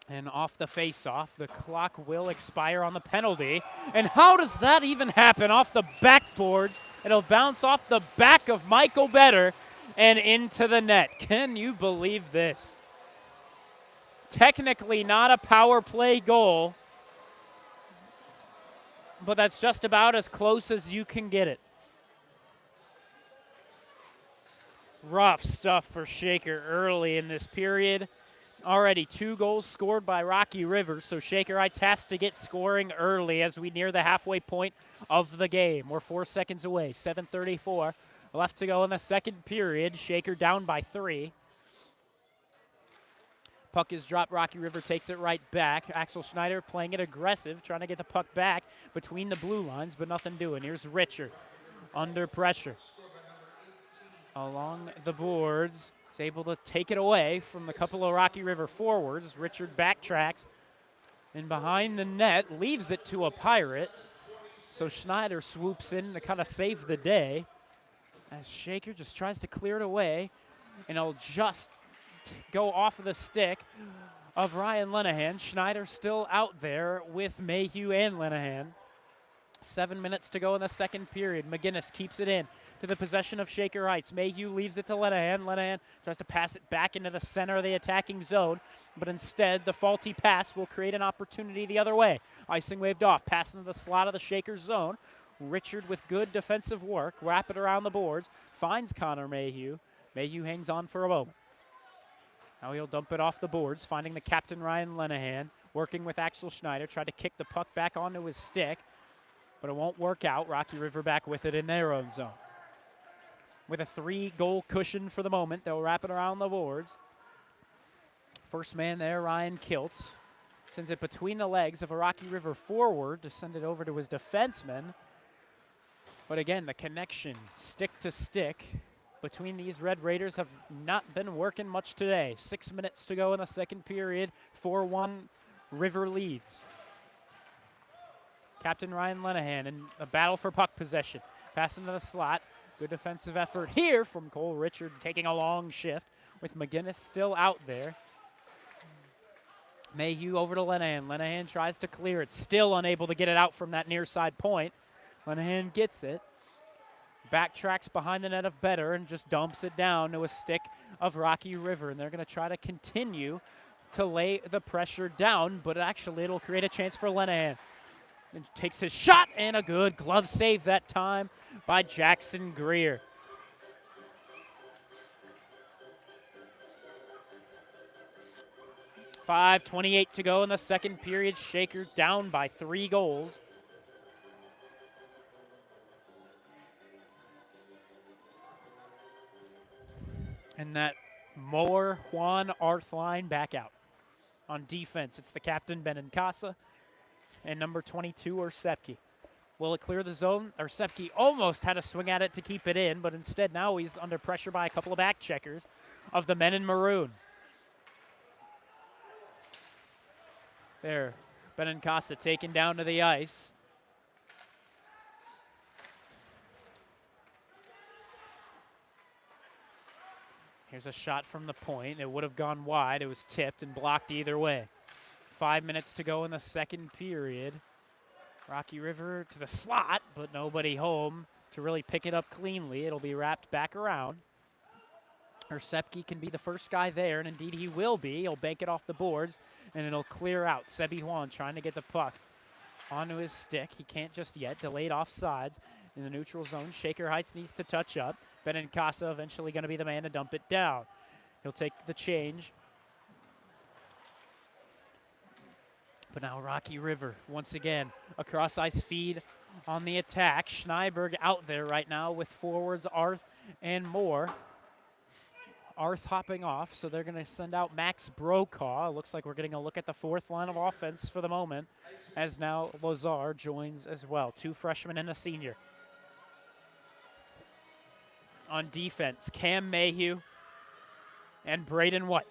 And off the face-off, the clock will expire on the penalty. And how does that even happen? Off the backboards, it'll bounce off the back of Michael Better and into the net. Can you believe this? Technically not a power play goal, but that's just about as close as you can get it. Rough stuff for Shaker early in this period. Already 2 goals scored by Rocky River, so Shaker Heights has to get scoring early as we near the halfway point of the game. We're 4 seconds away, 7:34 left to go in the second period. Shaker down by 3. Puck is dropped. Rocky River takes it right back. Axel Schneider playing it aggressive, trying to get the puck back between the blue lines, but nothing doing. Here's Richard under pressure. Along the boards, he's able to take it away from a couple of Rocky River forwards. Richard backtracks and behind the net, leaves it to a Pirate. So Schneider swoops in to kind of save the day as Shaker just tries to clear it away, and it'll just go off of the stick of Ryan Lenahan. Schneider still out there with Mayhew and Lenahan. 7 minutes to go in the second period. McGinnis keeps it in to the possession of Shaker Heights. Mayhew leaves it to Lenahan. Lenahan tries to pass it back into the center of the attacking zone, but instead the faulty pass will create an opportunity the other way. Icing waved off, pass into the slot of the Shaker zone. Richard with good defensive work, wrap it around the boards, finds Connor Mayhew. Mayhew hangs on for a moment. Now he'll dump it off the boards, finding the captain Ryan Lenahan, working with Axel Schneider, tried to kick the puck back onto his stick, but it won't work out. Rocky River back with it in their own zone. With a 3-goal cushion for the moment, they'll wrap it around the boards. First man there, Ryan Kiltz, sends it between the legs of a Rocky River forward to send it over to his defenseman. But again, the connection, stick to stick, between these Red Raiders have not been working much today. 6 minutes to go in the second period, 4-1 River leads. Captain Ryan Lenahan in a battle for puck possession. Pass into the slot. Good defensive effort here from Cole Richard, taking a long shift with McGinnis still out there. Mayhew over to Lenahan. Lenahan tries to clear it, still unable to get it out from that near side point. Lenahan gets it, backtracks behind the net of Better and just dumps it down to a stick of Rocky River. And they're going to try to continue to lay the pressure down, but actually it'll create a chance for Lenahan. And takes his shot, and a good glove save that time by Jackson Greer. .5:28 to go in the second period. Shaker down by 3 goals. And that Moore Juan Arth line back out. On defense, it's the captain, Benincasa, and number 22, Orsepke. Will it clear the zone? Orsepke almost had a swing at it to keep it in, but instead now he's under pressure by a couple of back checkers of the men in maroon. There, Benincasa taken down to the ice. Here's a shot from the point. It would have gone wide. It was tipped and blocked either way. 5 minutes to go in the second period. Rocky River to the slot, but nobody home to really pick it up cleanly. It'll be wrapped back around. Orsepke can be the first guy there, and indeed he will be. He'll bank it off the boards, and it'll clear out. Sebi Juan trying to get the puck onto his stick. He can't just yet. Delayed offsides in the neutral zone. Shaker Heights needs to touch up. Benincasa eventually going to be the man to dump it down. He'll take the change. But now Rocky River, once again, a cross-ice feed on the attack. Schneiberg out there right now with forwards Arth and Moore. Arth hopping off, so they're going to send out Max Brokaw. Looks like we're getting a look at the fourth line of offense for the moment, as now Lazar joins as well. 2 freshmen and a senior. On defense, Cam Mayhew and Braden White.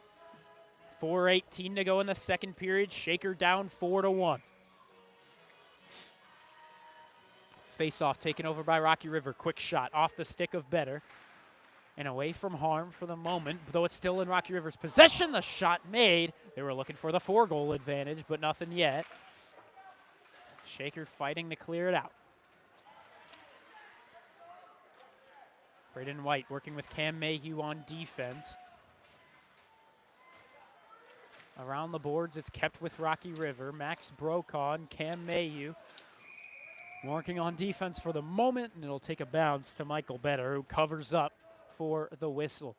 4:18 to go in the second period. Shaker down 4-1. Face-off taken over by Rocky River. Quick shot off the stick of Better. And away from harm for the moment, though it's still in Rocky River's possession. The shot made. They were looking for the 4-goal advantage, but nothing yet. Shaker fighting to clear it out. Braden White working with Cam Mayhew on defense. Around the boards, it's kept with Rocky River. Max Brokaw and Cam Mayhew working on defense for the moment, and it'll take a bounce to Michael Better, who covers up for the whistle.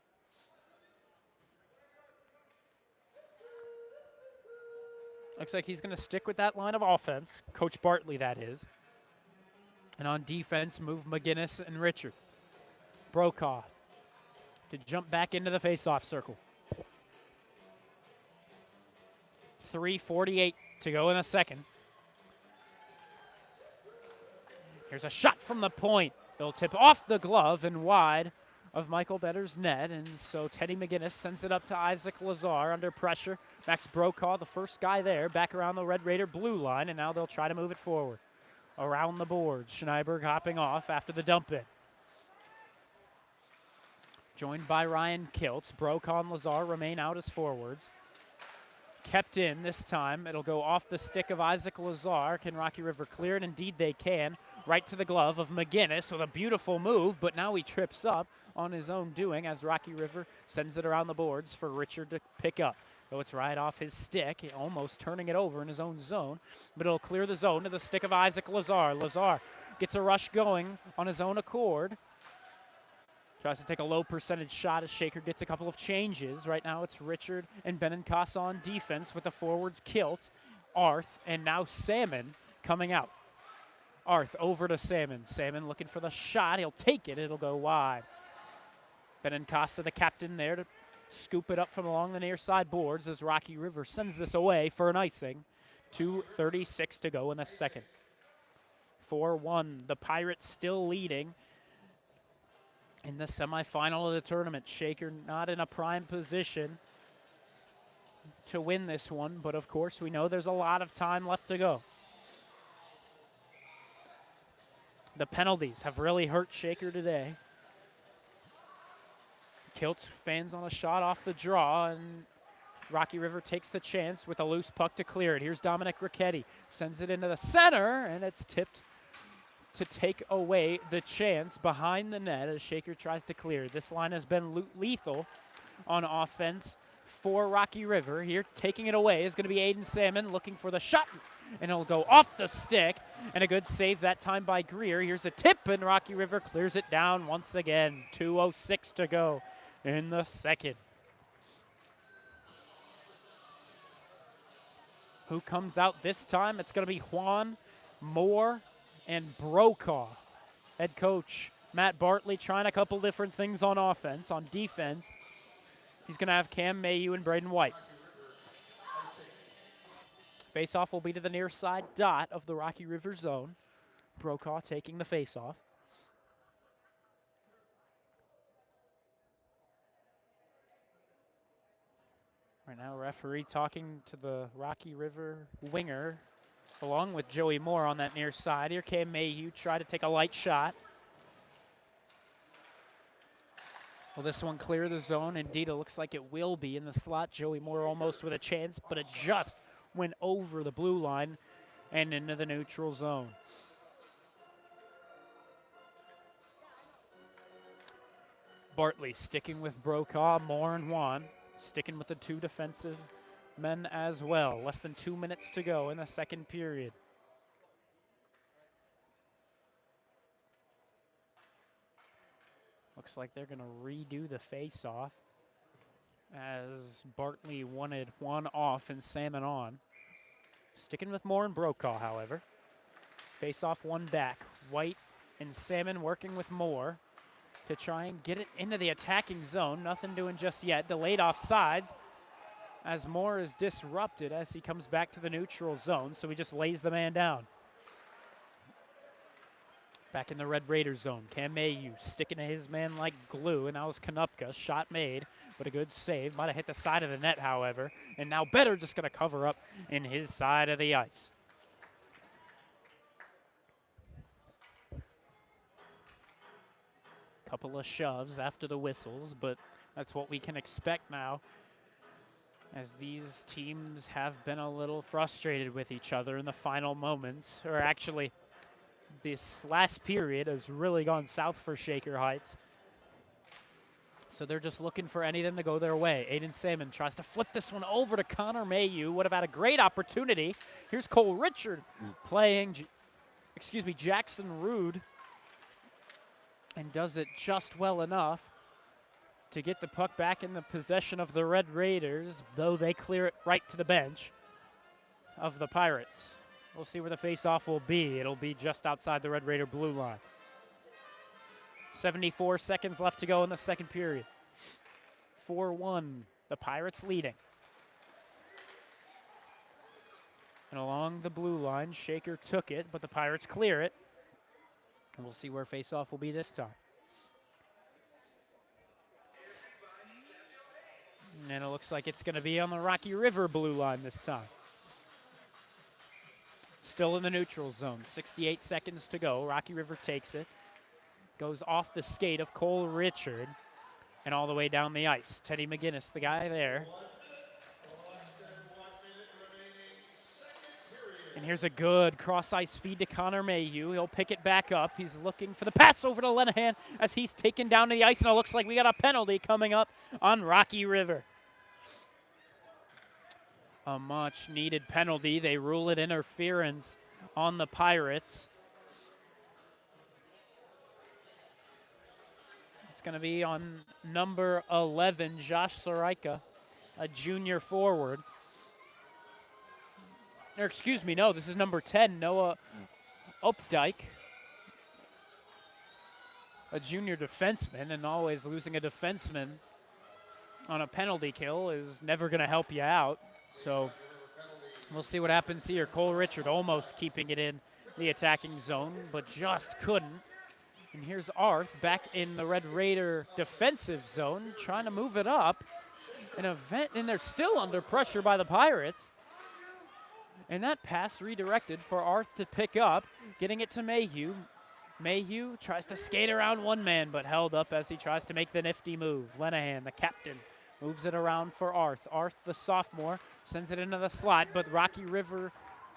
Looks like he's going to stick with that line of offense. Coach Bartley, that is. And on defense, move McGinnis and Richard. Brokaw to jump back into the face-off circle. 3:48 to go in the second. Here's a shot from the point. It'll tip off the glove and wide of Michael Better's net, and so Teddy McGinnis sends it up to Isaac Lazar under pressure. Max Brokaw, the first guy there, back around the Red Raider blue line, and now they'll try to move it forward. Around the board, Schneiberg hopping off after the dump in. Joined by Ryan Kiltz, Brokaw and Lazar remain out as forwards. Kept in this time. It'll go off the stick of Isaac Lazar. Can Rocky River clear it? Indeed they can. Right to the glove of McGinnis with a beautiful move, but now he trips up on his own doing as Rocky River sends it around the boards for Richard to pick up. Though it's right off his stick, almost turning it over in his own zone, but it'll clear the zone to the stick of Isaac Lazar. Lazar gets a rush going on his own accord. Tries to take a low percentage shot as Shaker gets a couple of changes. Right now it's Richard and Benincasa on defense with the forwards Kilt, Arth, and now Salmon coming out. Arth over to Salmon. Salmon looking for the shot. He'll take it. It'll go wide. Benincasa, the captain there, to scoop it up from along the near side boards as Rocky River sends this away for an icing. 2:36 to go in the second. 4-1. The Pirates still leading in the semifinal of the tournament. Shaker not in a prime position to win this one, but of course we know there's a lot of time left to go. The penalties have really hurt Shaker today. Kiltz fans on a shot off the draw, and Rocky River takes the chance with a loose puck to clear it. Here's Dominic Ricchetti, sends it into the center, and it's tipped to take away the chance behind the net as Shaker tries to clear. This line has been lethal on offense for Rocky River. Here, taking it away is going to be Aiden Salmon looking for the shot, and it'll go off the stick, and a good save that time by Greer. Here's a tip, and Rocky River clears it down once again. 2:06 to go in the second. Who comes out this time? It's going to be Juan, Moore, and Brokaw. Head coach Matt Bartley trying a couple different things on offense. On defense, he's going to have Cam Mayhew and Braden White. Faceoff will be to the near side dot of the Rocky River zone. Brokaw taking the faceoff. Right now, referee talking to the Rocky River winger, along with Joey Moore on that near side. Here came Mayhew, try to take a light shot. Will this one clear the zone? Indeed, it looks like it will be in the slot. Joey Moore almost with a chance, but it just went over the blue line and into the neutral zone. Bartley sticking with Brokaw, Moore, and Juan. Sticking with the two defensive men as well. Less than 2 minutes to go in the second period. Looks like they're going to redo the face-off as Bartley wanted one off and Salmon on. Sticking with Moore and Brokaw, however. Face-off one back. White and Salmon working with Moore to try and get it into the attacking zone. Nothing doing just yet. Delayed offsides as Moore is disrupted as he comes back to the neutral zone, so he just lays the man down. Back in the Red Raider zone, Cam Mayhew sticking to his man like glue, and that was Konopka. Shot made, but a good save. Might have hit the side of the net, however, and now Better just going to cover up in his side of the ice. Couple of shoves after the whistles, but that's what we can expect now, as these teams have been a little frustrated with each other in the final moments. Or actually, this last period has really gone south for Shaker Heights. So they're just looking for anything to go their way. Aiden Salmon tries to flip this one over to Connor Mayhew. Would have had a great opportunity. Here's Cole Richard playing, Jackson Rude, and does it just well enough to get the puck back in the possession of the Red Raiders, though they clear it right to the bench of the Pirates. We'll see where the face-off will be. It'll be just outside the Red Raider blue line. 74 seconds left to go in the second period. 4-1, the Pirates leading. And along the blue line, Shaker took it, but the Pirates clear it. And we'll see where faceoff will be this time. And it looks like it's going to be on the Rocky River blue line this time. Still in the neutral zone, 68 seconds to go. Rocky River takes it. Goes off the skate of Cole Richard and all the way down the ice. Teddy McGinnis, the guy there. And here's a good cross-ice feed to Connor Mayhew. He'll pick it back up. He's looking for the pass over to Lenahan as he's taken down to the ice, and it looks like we got a penalty coming up on Rocky River. A much-needed penalty. They rule it interference on the Pirates. It's going to be on number 11, Josh Soroka, a junior forward. Or excuse me, no, this is number 10, Noah Updike, a junior defenseman, and always losing a defenseman on a penalty kill is never going to help you out. So we'll see what happens here. Cole Richard almost keeping it in the attacking zone, but just couldn't. And here's Arth back in the Red Raider defensive zone, trying to move it up. And they're still under pressure by the Pirates. And that pass redirected for Arth to pick up, getting it to Mayhew. Mayhew tries to skate around one man, but held up as he tries to make the nifty move. Lenahan, the captain, moves it around for Arth. Arth, the sophomore, sends it into the slot, but Rocky River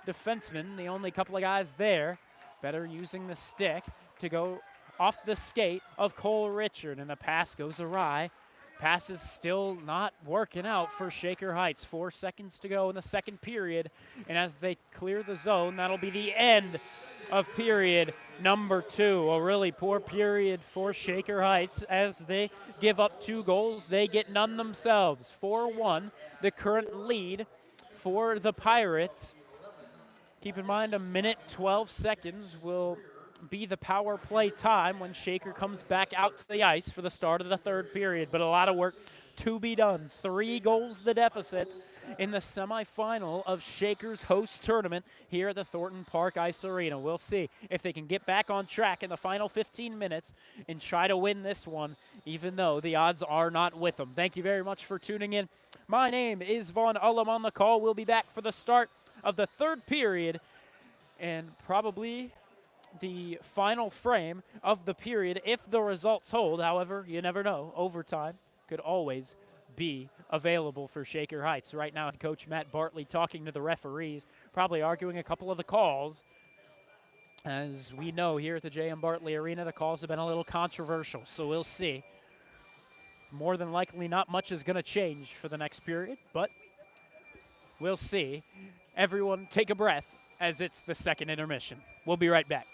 defenseman, the only couple of guys there, better using the stick to go off the skate of Cole Richard, and the pass goes awry. Pass is still not working out for Shaker Heights. 4 seconds to go in the second period, and as they clear the zone, that'll be the end of period number 2. A really poor period for Shaker Heights as they give up 2 goals. They get none themselves. 4-1, the current lead for the Pirates. Keep in mind, a minute 12 seconds will be the power play time when Shaker comes back out to the ice for the start of the third period. But a lot of work to be done. 3 goals the deficit in the semifinal of Shaker's host tournament here at the Thornton Park Ice Arena. We'll see if they can get back on track in the final 15 minutes and try to win this one, even though the odds are not with them. Thank you very much for tuning in. My name is Vaughn Ullum on the call. We'll be back for the start of the third period and probably the final frame of the period if the results hold. However, you never know. Overtime could always be available for Shaker Heights. Right now, Coach Matt Bartley talking to the referees, probably arguing a couple of the calls. As we know, here at the J.M. Bartley Arena, the calls have been a little controversial, so we'll see. More than likely, not much is going to change for the next period, but we'll see. Everyone take a breath as it's the second intermission. We'll be right back.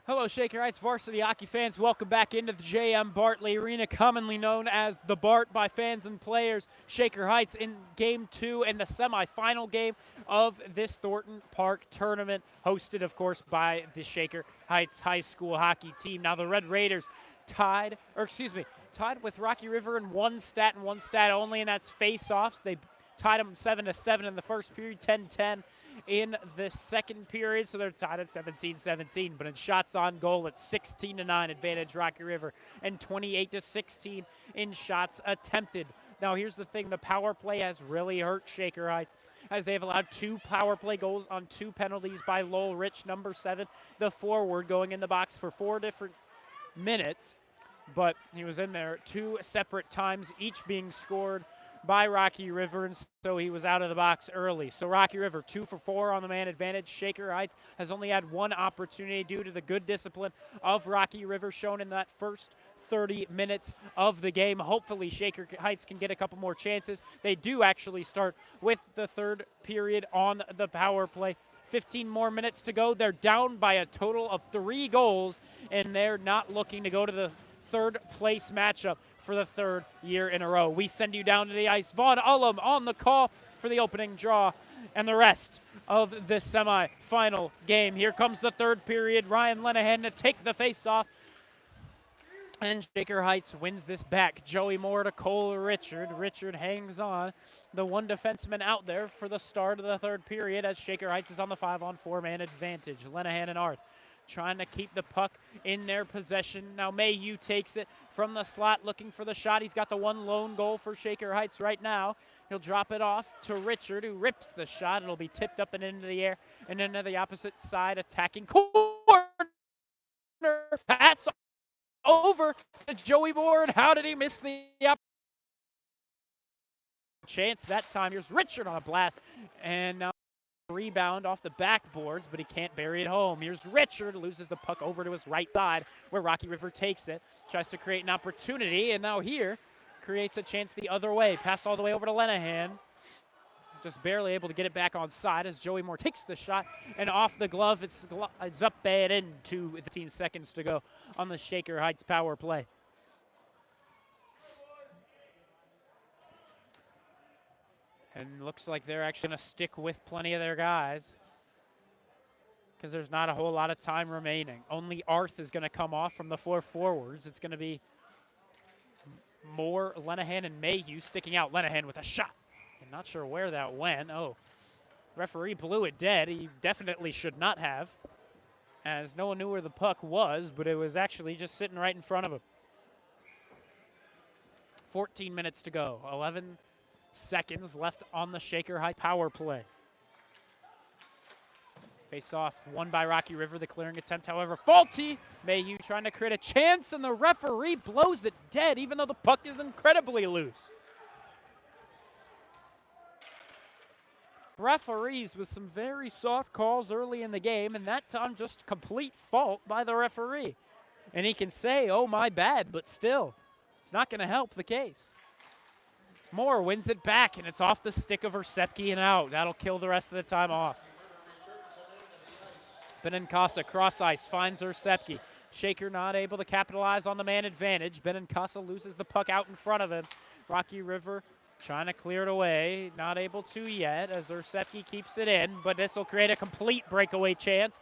Hello, Shaker Heights varsity hockey fans. Welcome back into the J.M. Bartley Arena, commonly known as the Bart by fans and players. Shaker Heights in Game 2 and the semifinal game of this Thornton Park tournament, hosted, of course, by the Shaker Heights High School hockey team. Now, the Red Raiders tied with Rocky River in one stat and one stat only, and that's face-offs. They tied them 7-7 in the first period, 10-10 in the second period, so they're tied at 17-17. But in shots on goal, it's 16-9 advantage Rocky River and 28-16 in shots attempted. Now, here's the thing: the power play has really hurt Shaker Heights, as they have allowed 2 power play goals on 2 penalties by Lowell Rich, number 7, the forward, going in the box for 4 different minutes. But he was in there 2 separate times, each being scored by Rocky River, and so he was out of the box early. So Rocky River 2 for 4 on the man advantage. Shaker Heights has only had 1 opportunity due to the good discipline of Rocky River shown in that first 30 minutes of the game. Hopefully Shaker Heights can get a couple more chances. They do actually start with the third period on the power play. 15 more minutes to go. They're down by a total of 3 goals, and they're not looking to go to the third place matchup for the 3rd year in a row. We send you down to the ice. Vaughn Ullum on the call for the opening draw and the rest of the semifinal game. Here comes the 3rd period. Ryan Lenahan to take the face-off, and Shaker Heights wins this back. Joey Moore to Cole Richard. Richard hangs on, the one defenseman out there for the start of the 3rd period, as Shaker Heights is on the 5-on-4 man advantage. Lenahan and Arth trying to keep the puck in their possession. Now Mayhew takes it from the slot, looking for the shot. He's got the 1 lone goal for Shaker Heights right now. He'll drop it off to Richard, who rips the shot. It'll be tipped up and into the air, and into the opposite side, attacking corner. Pass over to Joey Moore. How did he miss the chance that time? Here's Richard on a blast, and now rebound off the backboards, but he can't bury it home. Here's Richard, loses the puck over to his right side, where Rocky River takes it, tries to create an opportunity, and now here creates a chance the other way. Pass all the way over to Lenahan, just barely able to get it back on side as Joey Moore takes the shot, and off the glove, it's up bad into 15 seconds to go on the Shaker Heights power play. And looks like they're actually going to stick with plenty of their guys, because there's not a whole lot of time remaining. Only Arth is going to come off from the 4 forwards. It's going to be Moore, Lenahan, and Mayhew sticking out. Lenahan with a shot. I'm not sure where that went. Oh, referee blew it dead. He definitely should not have, as no one knew where the puck was, but it was actually just sitting right in front of him. 14 minutes to go. 11 seconds left on the Shaker High power play. Face off won by Rocky River. The clearing attempt, however, faulty. Mayhew trying to create a chance, and the referee blows it dead, even though the puck is incredibly loose. Referees with some very soft calls early in the game, and that time just complete fault by the referee. And he can say, oh, my bad, but still, it's not going to help the case. Moore wins it back, and it's off the stick of Ersepke and out. That'll kill the rest of the time off. Benincasa cross ice finds Ersepke. Shaker not able to capitalize on the man advantage. Benincasa loses the puck out in front of him. Rocky River trying to clear it away. Not able to yet, as Ersepke keeps it in, but this will create a complete breakaway chance.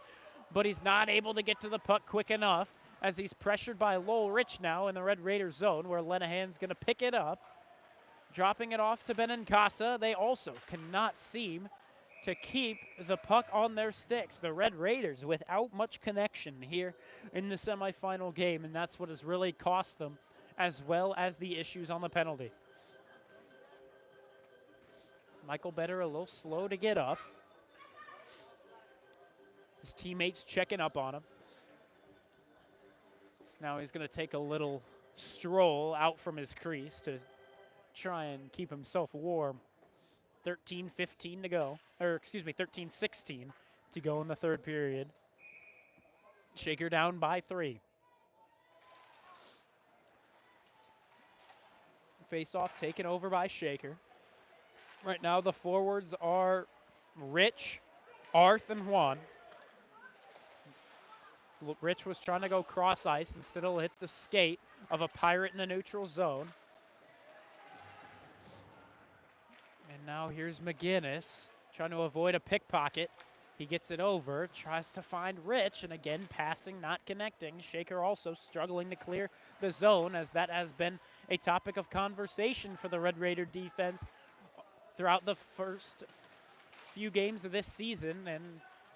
But he's not able to get to the puck quick enough, as he's pressured by Lowell Rich now in the Red Raiders zone, where Lenahan's going to pick it up. Dropping it off to Benincasa. They also cannot seem to keep the puck on their sticks. The Red Raiders without much connection here in the semifinal game, and that's what has really cost them, as well as the issues on the penalty. Michael Better a little slow to get up. His teammates checking up on him. Now he's going to take a little stroll out from his crease to try and keep himself warm. 13-15 to go, or excuse me, 13-16 to go in the 3rd period. Shaker down by 3. Face-off taken over by Shaker. Right now the forwards are Rich, Arth, and Juan. Rich was trying to go cross ice. Instead, he'll hit the skate of a Pirate in the neutral zone. And now here's McGinnis trying to avoid a pickpocket. He gets it over, tries to find Rich, and again, passing, not connecting. Shaker also struggling to clear the zone, as that has been a topic of conversation for the Red Raider defense throughout the first few games of this season, and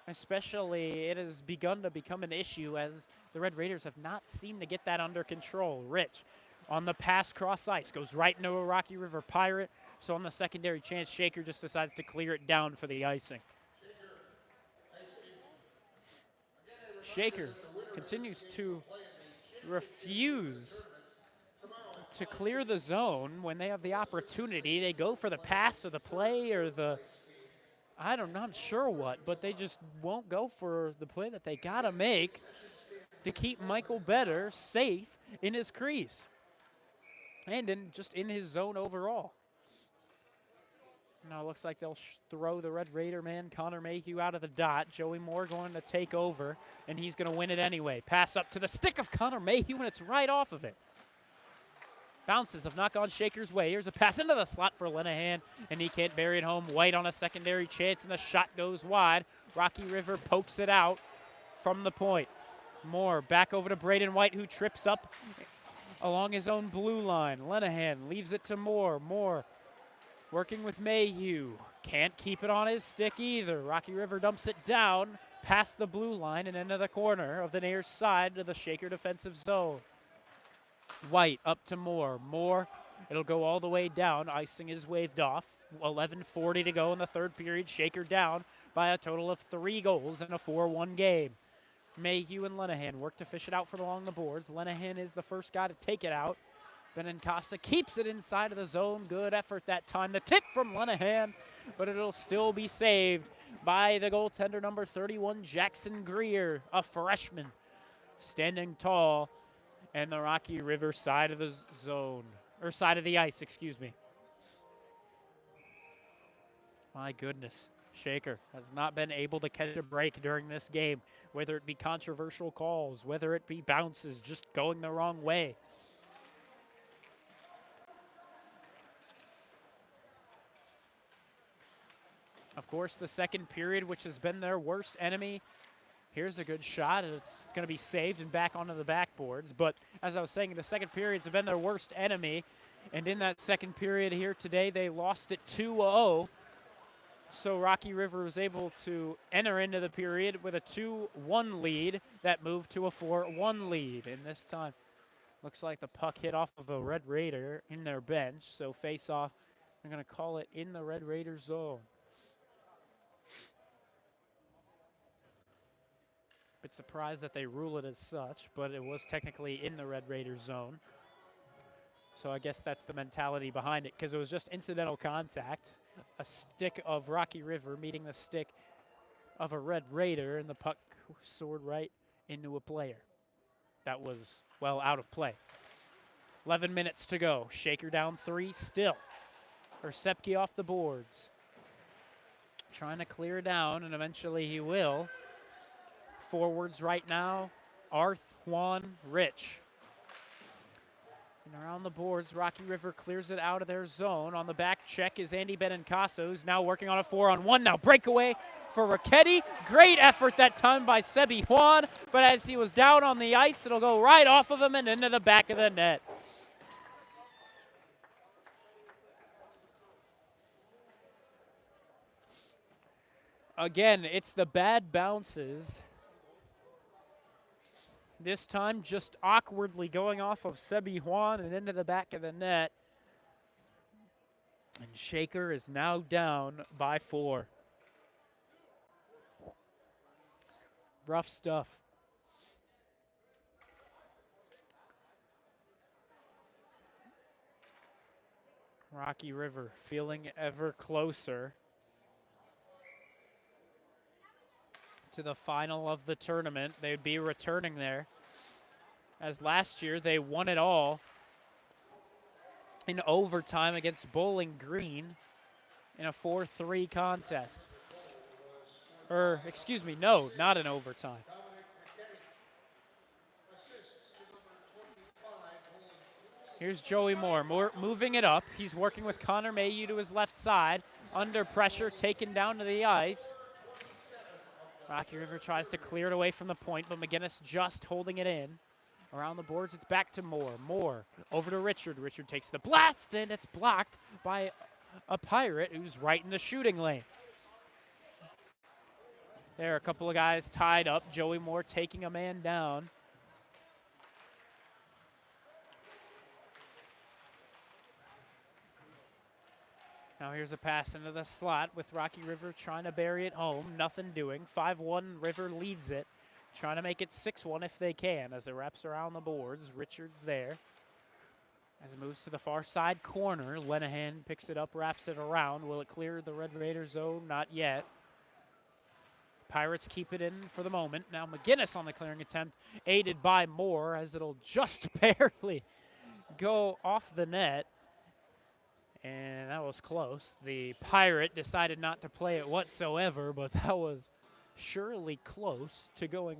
especially it has begun to become an issue as the Red Raiders have not seemed to get that under control. Rich on the pass cross ice, goes right into a Rocky River Pirate, so on the secondary chance, Shaker just decides to clear it down for the icing. Shaker continues to refuse to clear the zone when they have the opportunity. They go for the pass or the play or the, I'm not sure what, but they just won't go for the play that they got to make to keep Michael Better safe in his crease and just in his zone overall. Now it looks like they'll throw the Red Raider man, Connor Mayhew, out of the dot. Joey Moore going to take over, and he's going to win it anyway. Pass up to the stick of Connor Mayhew, and it's right off of it. Bounces have not gone Shaker's way. Here's a pass into the slot for Lenahan, and he can't bury it home. White on a secondary chance, and the shot goes wide. Rocky River pokes it out from the point. Moore back over to Braden White, who trips up along his own blue line. Lenahan leaves it to Moore. Moore working with Mayhew. Can't keep it on his stick either. Rocky River dumps it down past the blue line and into the corner of the near side to the Shaker defensive zone. White up to Moore. Moore, it'll go all the way down. Icing is waved off. 11:40 to go in the third period. Shaker down by a total of 3 goals in a 4-1 game. Mayhew and Lenahan work to fish it out from along the boards. Lenahan is the first guy to take it out. Benincasa keeps it inside of the zone. Good effort that time. The tip from Lenahan, but it'll still be saved by the goaltender number 31, Jackson Greer, a freshman, standing tall in the Rocky River side of the zone, or side of the ice, excuse me. My goodness, Shaker has not been able to catch a break during this game, whether it be controversial calls, whether it be bounces just going the wrong way. Of course, the second period, which has been their worst enemy. Here's a good shot, and it's going to be saved and back onto the backboards. But as I was saying, the second periods have been their worst enemy. And in that second period here today, they lost it 2-0. So Rocky River was able to enter into the period with a 2-1 lead that moved to a 4-1 lead. And this time, looks like the puck hit off of a Red Raider in their bench. So face-off, they're going to call it in the Red Raider zone. Bit surprised that they rule it as such, but it was technically in the Red Raider zone. So I guess that's the mentality behind it, because it was just incidental contact. A stick of Rocky River meeting the stick of a Red Raider, and the puck soared right into a player. That was, well, out of play. 11 minutes to go. Shaker down 3 still. Ersepke off the boards. Trying to clear down, and eventually he will. Forwards right now, Arth, Juan, Rich. And around the boards, Rocky River clears it out of their zone. On the back check is Andy Benincasa, who's now working on a 4-on-1. Now breakaway for Ricchetti. Great effort that time by Sebi Juan, but as he was down on the ice, it'll go right off of him and into the back of the net. Again, it's the bad bounces. This time just awkwardly going off of Sebi Juan and into the back of the net. And Shaker is now down by 4. Rough stuff. Rocky River feeling ever closer to the final of the tournament. They'd be returning there, as last year they won it all in overtime against Bowling Green in a 4-3 contest. Or, excuse me, no, not in overtime. Here's Joey Moore. Moore moving it up. He's working with Connor Mayhew to his left side. Under pressure, taken down to the ice. Rocky River tries to clear it away from the point, but McGinnis just holding it in. Around the boards, it's back to Moore. Moore over to Richard. Richard takes the blast, and it's blocked by a Pirate who's right in the shooting lane. There are a couple of guys tied up. Joey Moore taking a man down. Now here's a pass into the slot with Rocky River trying to bury it home. Nothing doing. 5-1, River leads it. Trying to make it 6-1 if they can as it wraps around the boards. Richard there. As it moves to the far side corner, Lenahan picks it up, wraps it around. Will it clear the Red Raider zone? Not yet. Pirates keep it in for the moment. Now McGinnis on the clearing attempt, aided by Moore as it'll just barely go off the net. And that was close. The Pirate decided not to play it whatsoever, but that was surely close to going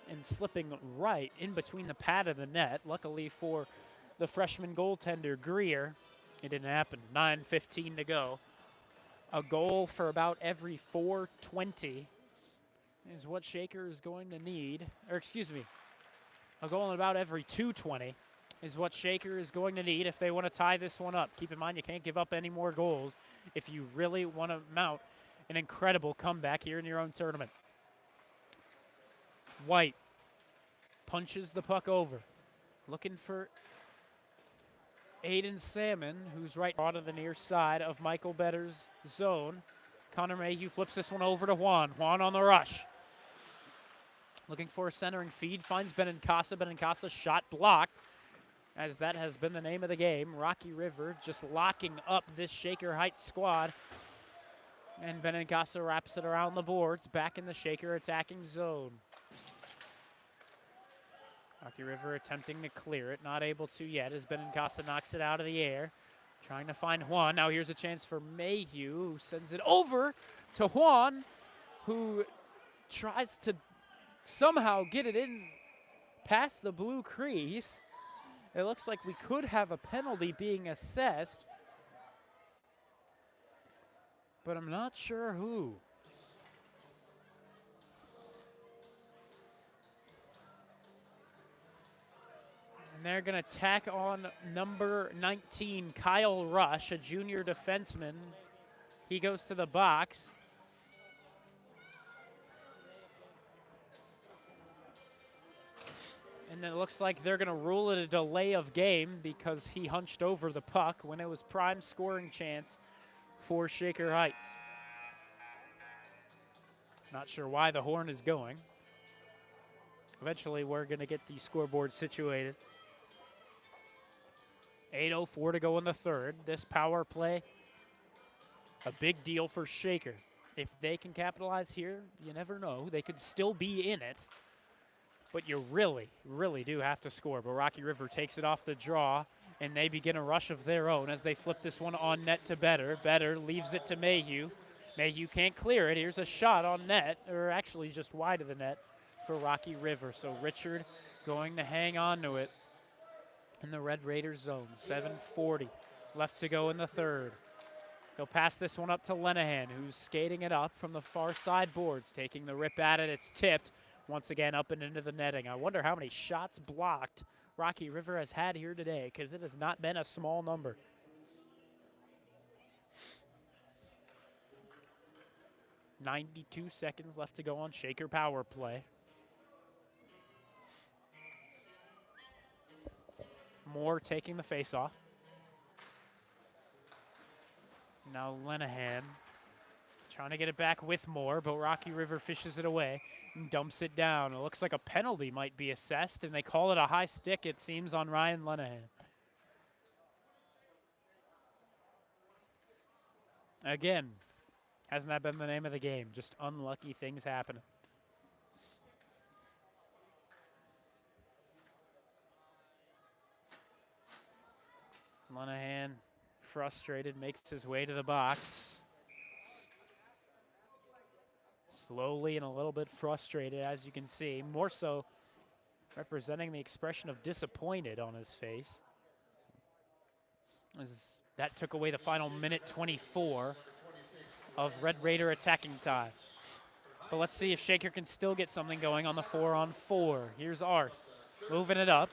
and slipping right in between the pad of the net. Luckily for the freshman goaltender, Greer, it didn't happen. 9:15 to go. A goal for about every 4:20 is what Shaker is going to need. Or excuse me, a goal in about every 2:20 is what Shaker is going to need if they want to tie this one up. Keep in mind, you can't give up any more goals if you really want to mount an incredible comeback here in your own tournament. White punches the puck over. Looking for Aiden Salmon, who's right out of the near side of Michael Better's zone. Connor Mayhew flips this one over to Juan. Juan on the rush. Looking for a centering feed, finds Benincasa. Benincasa's shot blocked, as that has been the name of the game. Rocky River just locking up this Shaker Heights squad. And Benincasa wraps it around the boards, back in the Shaker attacking zone. Rocky River attempting to clear it, not able to yet as Benincasa knocks it out of the air. Trying to find Juan. Now here's a chance for Mayhew, who sends it over to Juan, who tries to somehow get it in past the blue crease. It looks like we could have a penalty being assessed, but I'm not sure who. And they're going to tack on number 19, Kyle Rush, a junior defenseman. He goes to the box. And it looks like they're going to rule it a delay of game because he hunched over the puck when it was prime scoring chance for Shaker Heights. Not sure why the horn is going. Eventually, we're going to get the scoreboard situated. 8:04 to go in the third. This power play, a big deal for Shaker. If they can capitalize here, you never know. They could still be in it. But you really, really do have to score. But Rocky River takes it off the draw, and they begin a rush of their own as they flip this one on net to Better. Better leaves it to Mayhew. Mayhew can't clear it. Here's a shot on net, or actually just wide of the net for Rocky River. So Richard going to hang on to it in the Red Raiders zone. 7:40 left to go in the third. He'll pass this one up to Lenahan, who's skating it up from the far side boards, taking the rip at it. It's tipped once again up and into the netting. I wonder how many shots blocked Rocky River has had here today, because it has not been a small number. .92 seconds left to go on Shaker power play. Moore taking the face-off. Now Lenahan trying to get it back with Moore, but Rocky River fishes it away and dumps it down. It looks like a penalty might be assessed, and they call it a high stick, it seems, on Ryan Lenahan. Again, hasn't that been the name of the game? Just unlucky things happening. Lenahan, frustrated, makes his way to the box. Slowly and a little bit frustrated, as you can see. More so representing the expression of disappointed on his face. As that took away the final minute 24 of Red Raider attacking time. But let's see if Shaker can still get something going on the 4-on-4. Here's Arth moving it up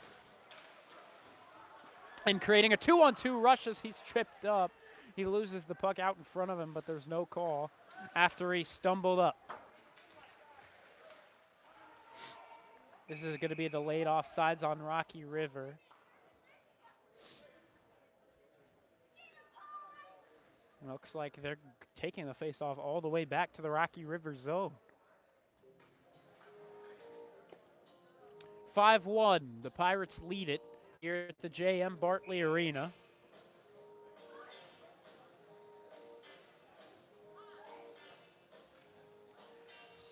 and creating a 2-on-2 rush as he's tripped up. He loses the puck out in front of him, but there's no call after he stumbled up. This is going to be a delayed offsides on Rocky River. Looks like they're taking the face-off all the way back to the Rocky River zone. 5-1, the Pirates lead it here at the JM Bartley Arena.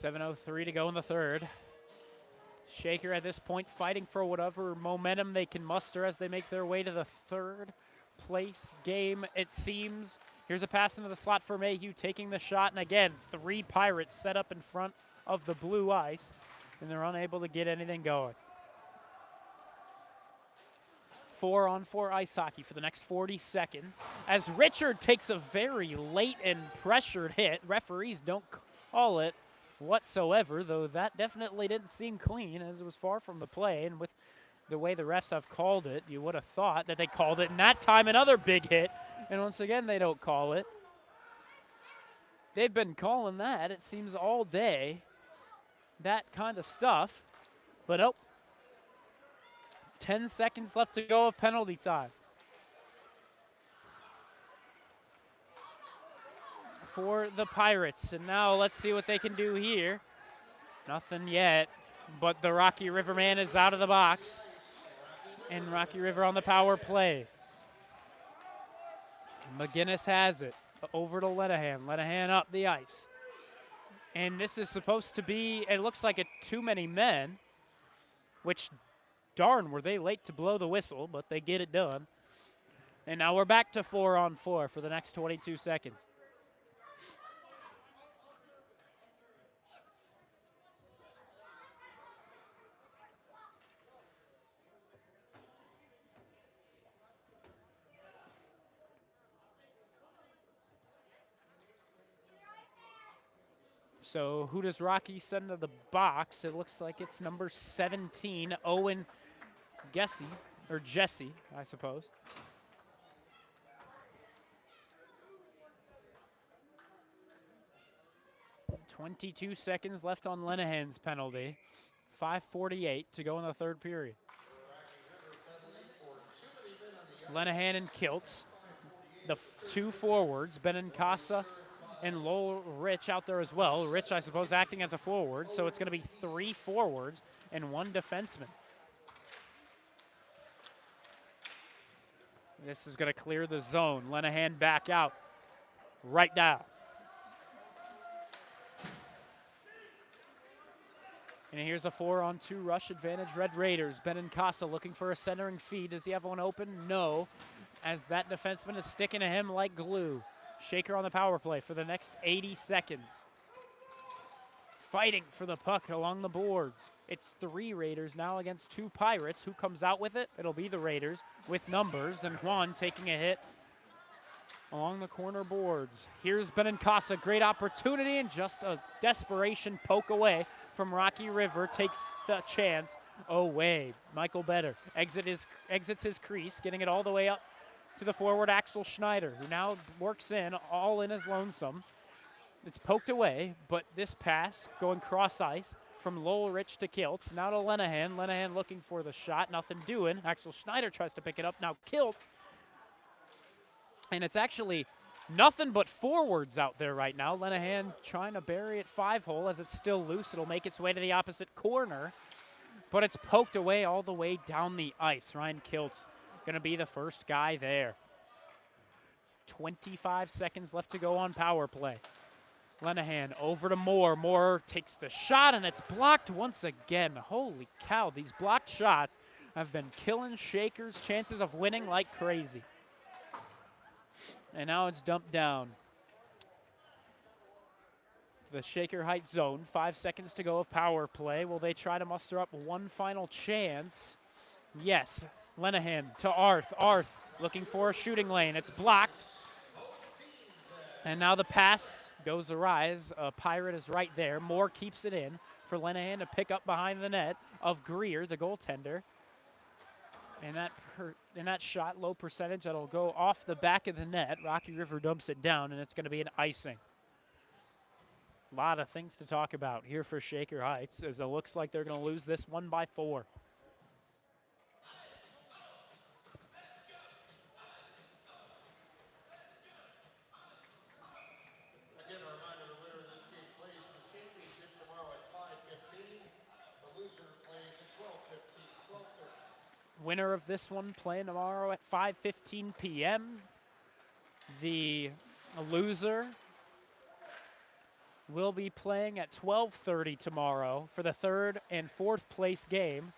.7:03 to go in the third. Shaker at this point fighting for whatever momentum they can muster as they make their way to the third place game, it seems. Here's a pass into the slot for Mayhew, taking the shot, and again, 3 Pirates set up in front of the blue ice, and they're unable to get anything going. 4-on-4 ice hockey for the next 40 seconds. As Richard takes a very late and pressured hit, referees don't call it whatsoever, though that definitely didn't seem clean as it was far from the play, and with the way the refs have called it, you would have thought that they called it, and that time another big hit, and once again they don't call it. They've been calling that, it seems, all day, that kind of stuff, but nope. 10 seconds left to go of penalty time. For the Pirates, and now let's see what they can do here. Nothing yet, but the Rocky River man is out of the box, and Rocky River on the power play. McGinnis has it over to Lenahan. Lenahan up the ice, and this is supposed to be, it looks like too many men, which darn were they late to blow the whistle, but they get it done. And now we're back to 4-on-4 for the next 22 seconds. So who does Rocky send to the box? It looks like it's number 17, Owen Jesse, I suppose. .22 seconds left on Lenahan's penalty. 5:48 to go in the third period. Lenahan and Kiltz, the 2 forwards, Benincasa and Lowell Rich out there as well. Rich, I suppose, acting as a forward, so it's going to be 3 forwards and 1 defenseman. This is going to clear the zone. Lenahan back out, right down. And here's a 4-on-2 rush advantage, Red Raiders. Benincasa looking for a centering feed. Does he have one open? No, as that defenseman is sticking to him like glue. Shaker on the power play for the next 80 seconds. Fighting for the puck along the boards. It's 3 Raiders now against 2 Pirates. Who comes out with it? It'll be the Raiders with numbers, and Juan taking a hit along the corner boards. Here's Benincasa, great opportunity, and just a desperation poke away from Rocky River. Takes the chance away. Michael Better exits his crease, getting it all the way up to the forward Axel Schneider, who now works in, all in his lonesome. It's poked away, but this pass going cross ice from Lowell Rich to Kiltz. Now to Lenahan. Lenahan looking for the shot, nothing doing. Axel Schneider tries to pick it up, now Kiltz. And it's actually nothing but forwards out there right now. Lenahan trying to bury it 5-hole as it's still loose. It'll make its way to the opposite corner, but it's poked away all the way down the ice. Ryan Kiltz going to be the first guy there. 25 seconds left to go on power play. Lenahan over to Moore. Moore takes the shot, and it's blocked once again. Holy cow, these blocked shots have been killing Shaker's chances of winning like crazy. And now it's dumped down. The Shaker Heights zone. 5 seconds to go of power play. Will they try to muster up one final chance? Yes. Lenahan to Arth. Arth looking for a shooting lane. It's blocked. And now the pass goes awry. Pirate is right there. Moore keeps it in for Lenahan to pick up behind the net of Greer, the goaltender. And that shot, low percentage, that'll go off the back of the net. Rocky River dumps it down, and it's going to be an icing. A lot of things to talk about here for Shaker Heights, as it looks like they're going to lose this one by 4. Again, a reminder, the winner of this game plays for the championship tomorrow at 5:15. The loser plays at 12:15, 12:30. Winner of this one playing tomorrow at 5:15 p.m. The loser will be playing at 12:30 tomorrow for the 3rd and 4th place game.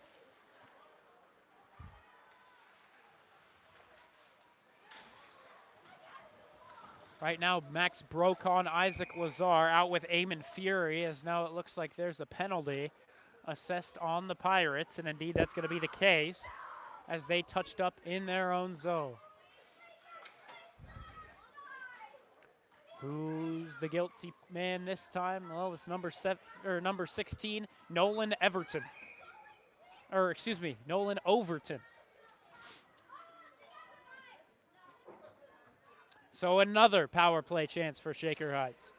Right now, Max Brocon, Isaac Lazar out with Eamon Fury, as now it looks like there's a penalty assessed on the Pirates, and indeed that's going to be the case as they touched up in their own zone. Who's the guilty man this time? Well, it's number 16, Nolan Overton. So another power play chance for Shaker Heights.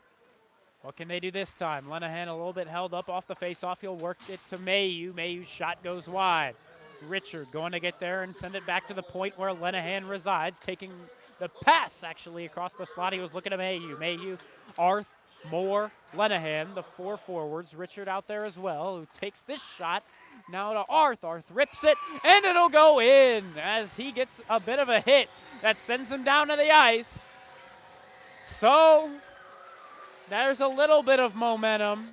What can they do this time? Lenahan a little bit held up off the faceoff. He'll work it to Mayu. Mayu's shot goes wide. Richard going to get there and send it back to the point where Lenahan resides, taking the pass actually across the slot. He was looking at Mayu. Mayu, Arth, Moore, Lenahan, the 4 forwards. Richard out there as well, who takes this shot now to Arth. Arth rips it, and it'll go in as he gets a bit of a hit that sends him down to the ice. So there's a little bit of momentum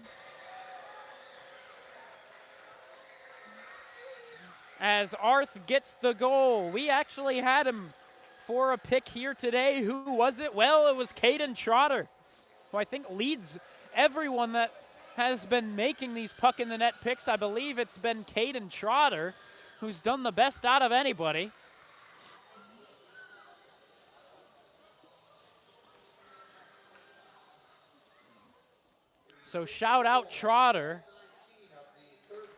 as Arth gets the goal. We actually had him for a pick here today. Who was it? Well, it was Caden Trotter, who I think leads everyone that has been making these puck in the net picks. I believe it's been Caden Trotter who's done the best out of anybody. So shout out Trotter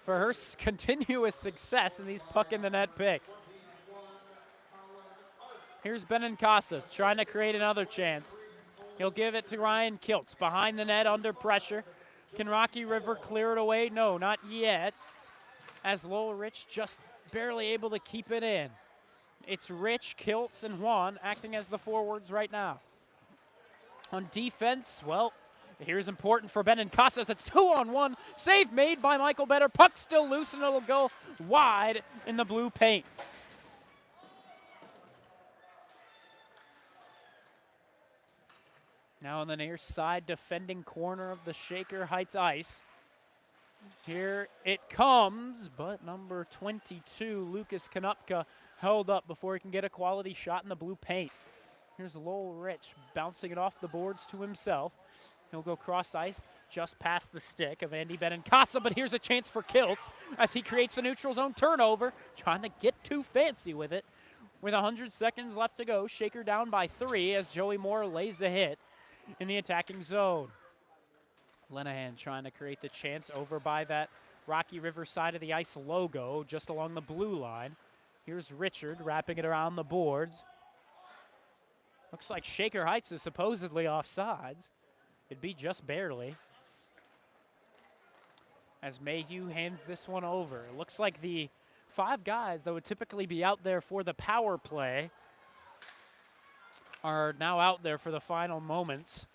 for her continuous success in these puck in the net picks. Here's Benincasa trying to create another chance. He'll give it to Ryan Kiltz behind the net under pressure. Can Rocky River clear it away? No, not yet. As Lowell Rich just barely able to keep it in. It's Rich, Kiltz, and Juan acting as the forwards right now. On defense, well, here's important for Benincasa. It's 2-on-1. Save made by Michael Better. Puck still loose, and it'll go wide in the blue paint. Now on the near side, defending corner of the Shaker Heights ice. Here it comes, but number 22, Lucas Konopka, held up before he can get a quality shot in the blue paint. Here's Lowell Rich bouncing it off the boards to himself. He'll go cross ice just past the stick of Andy Benincasa, but here's a chance for Kiltz as he creates the neutral zone turnover, trying to get too fancy with it. With 100 seconds left to go, Shaker down by 3 as Joey Moore lays a hit in the attacking zone. Lenahan trying to create the chance over by that Rocky River side of the ice logo, just along the blue line. Here's Richard wrapping it around the boards. Looks like Shaker Heights is supposedly offsides. It'd be just barely. As Mayhew hands this one over. It looks like the 5 guys that would typically be out there for the power play are now out there for the final moments.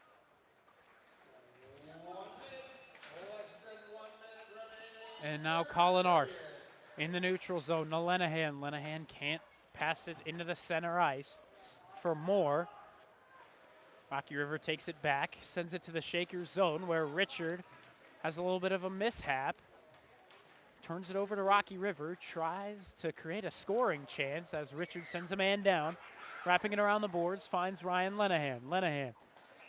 And now Colin Arth in the neutral zone to Lenahan. Lenahan can't pass it into the center ice for Moore. Rocky River takes it back, sends it to the Shaker zone where Richard has a little bit of a mishap. Turns it over to Rocky River, tries to create a scoring chance as Richard sends a man down. Wrapping it around the boards, finds Ryan Lenahan. Lenahan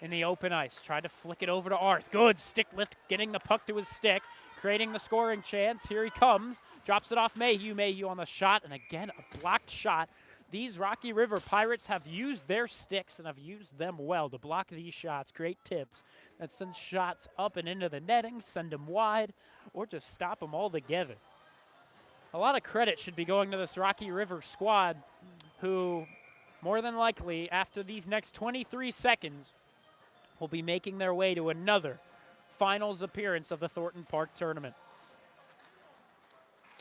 in the open ice, tried to flick it over to Arth. Good stick lift, getting the puck to his stick, creating the scoring chance. Here he comes, drops it off Mayhew. Mayhew on the shot, and again, a blocked shot these Rocky River Pirates have used their sticks and have used them well to block these shots, create tips that send shots up and into the netting, send them wide, or just stop them altogether. A lot of credit should be going to this Rocky River squad who, more than likely, after these next 23 seconds, will be making their way to another finals appearance of the Thornton Park tournament.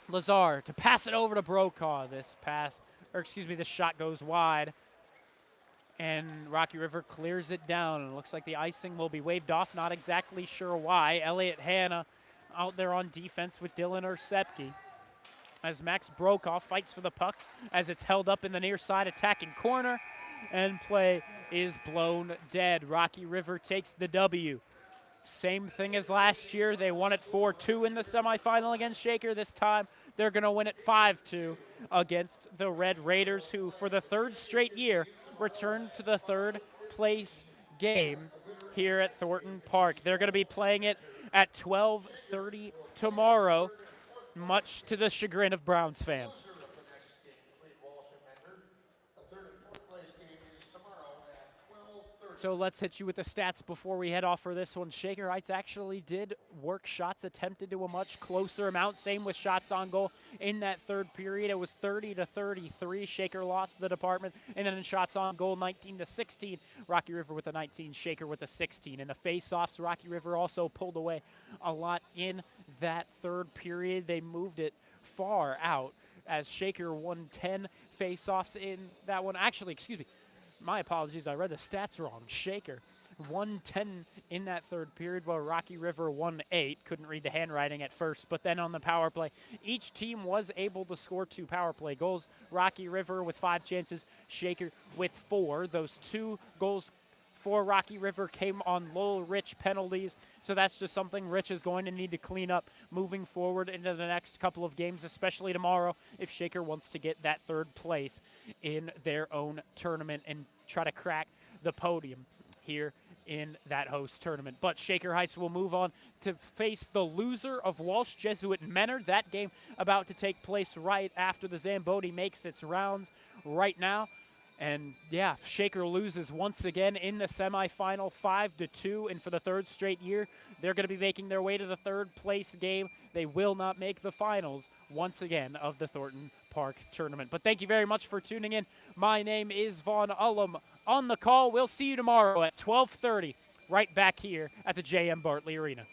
Lazar to pass it over to Brokaw. This shot goes wide. And Rocky River clears it down. And it looks like the icing will be waved off. Not exactly sure why. Elliot Hanna out there on defense with Dylan Ursepke. As Max Brokaw fights for the puck as it's held up in the near side attacking corner. And play is blown dead. Rocky River takes the W. Same thing as last year. They won it 4-2 in the semifinal against Shaker. This time they're going to win it 5-2 against the Red Raiders, who for the third straight year returned to the third place game here at Thornton Park. They're going to be playing it at 12:30 tomorrow, much to the chagrin of Browns fans. So let's hit you with the stats before we head off for this one. Shaker Heights actually did work shots attempted to a much closer amount. Same with shots on goal in that third period. It was 30-33. Shaker lost the department. And then in shots on goal, 19-16. Rocky River with a 19, Shaker with a 16. In the face-offs, Rocky River also pulled away a lot in that third period. They moved it far out as Shaker won 10 face-offs in that one. Actually, excuse me. My apologies, I read the stats wrong. Shaker won 10 in that third period, while Rocky River won 8. Couldn't read the handwriting at first, but then on the power play, each team was able to score 2 power play goals. Rocky River with 5 chances, Shaker with 4. Those 2 goals for Rocky River came on Lowell Rich penalties, so that's just something Rich is going to need to clean up moving forward into the next couple of games, especially tomorrow, if Shaker wants to get that third place in their own tournament and try to crack the podium here in that host tournament. But Shaker Heights will move on to face the loser of Walsh Jesuit Menard. That game about to take place right after the Zamboni makes its rounds right now. And yeah, Shaker loses once again in the semifinal 5-2, and for the third straight year, they're going to be making their way to the third place game. They will not make the finals once again of the Thornton Park tournament. But thank you very much for tuning in. My name is Vaughn Ullum on the call. We'll see you tomorrow at 12:30 right back here at the J.M. Bartley Arena.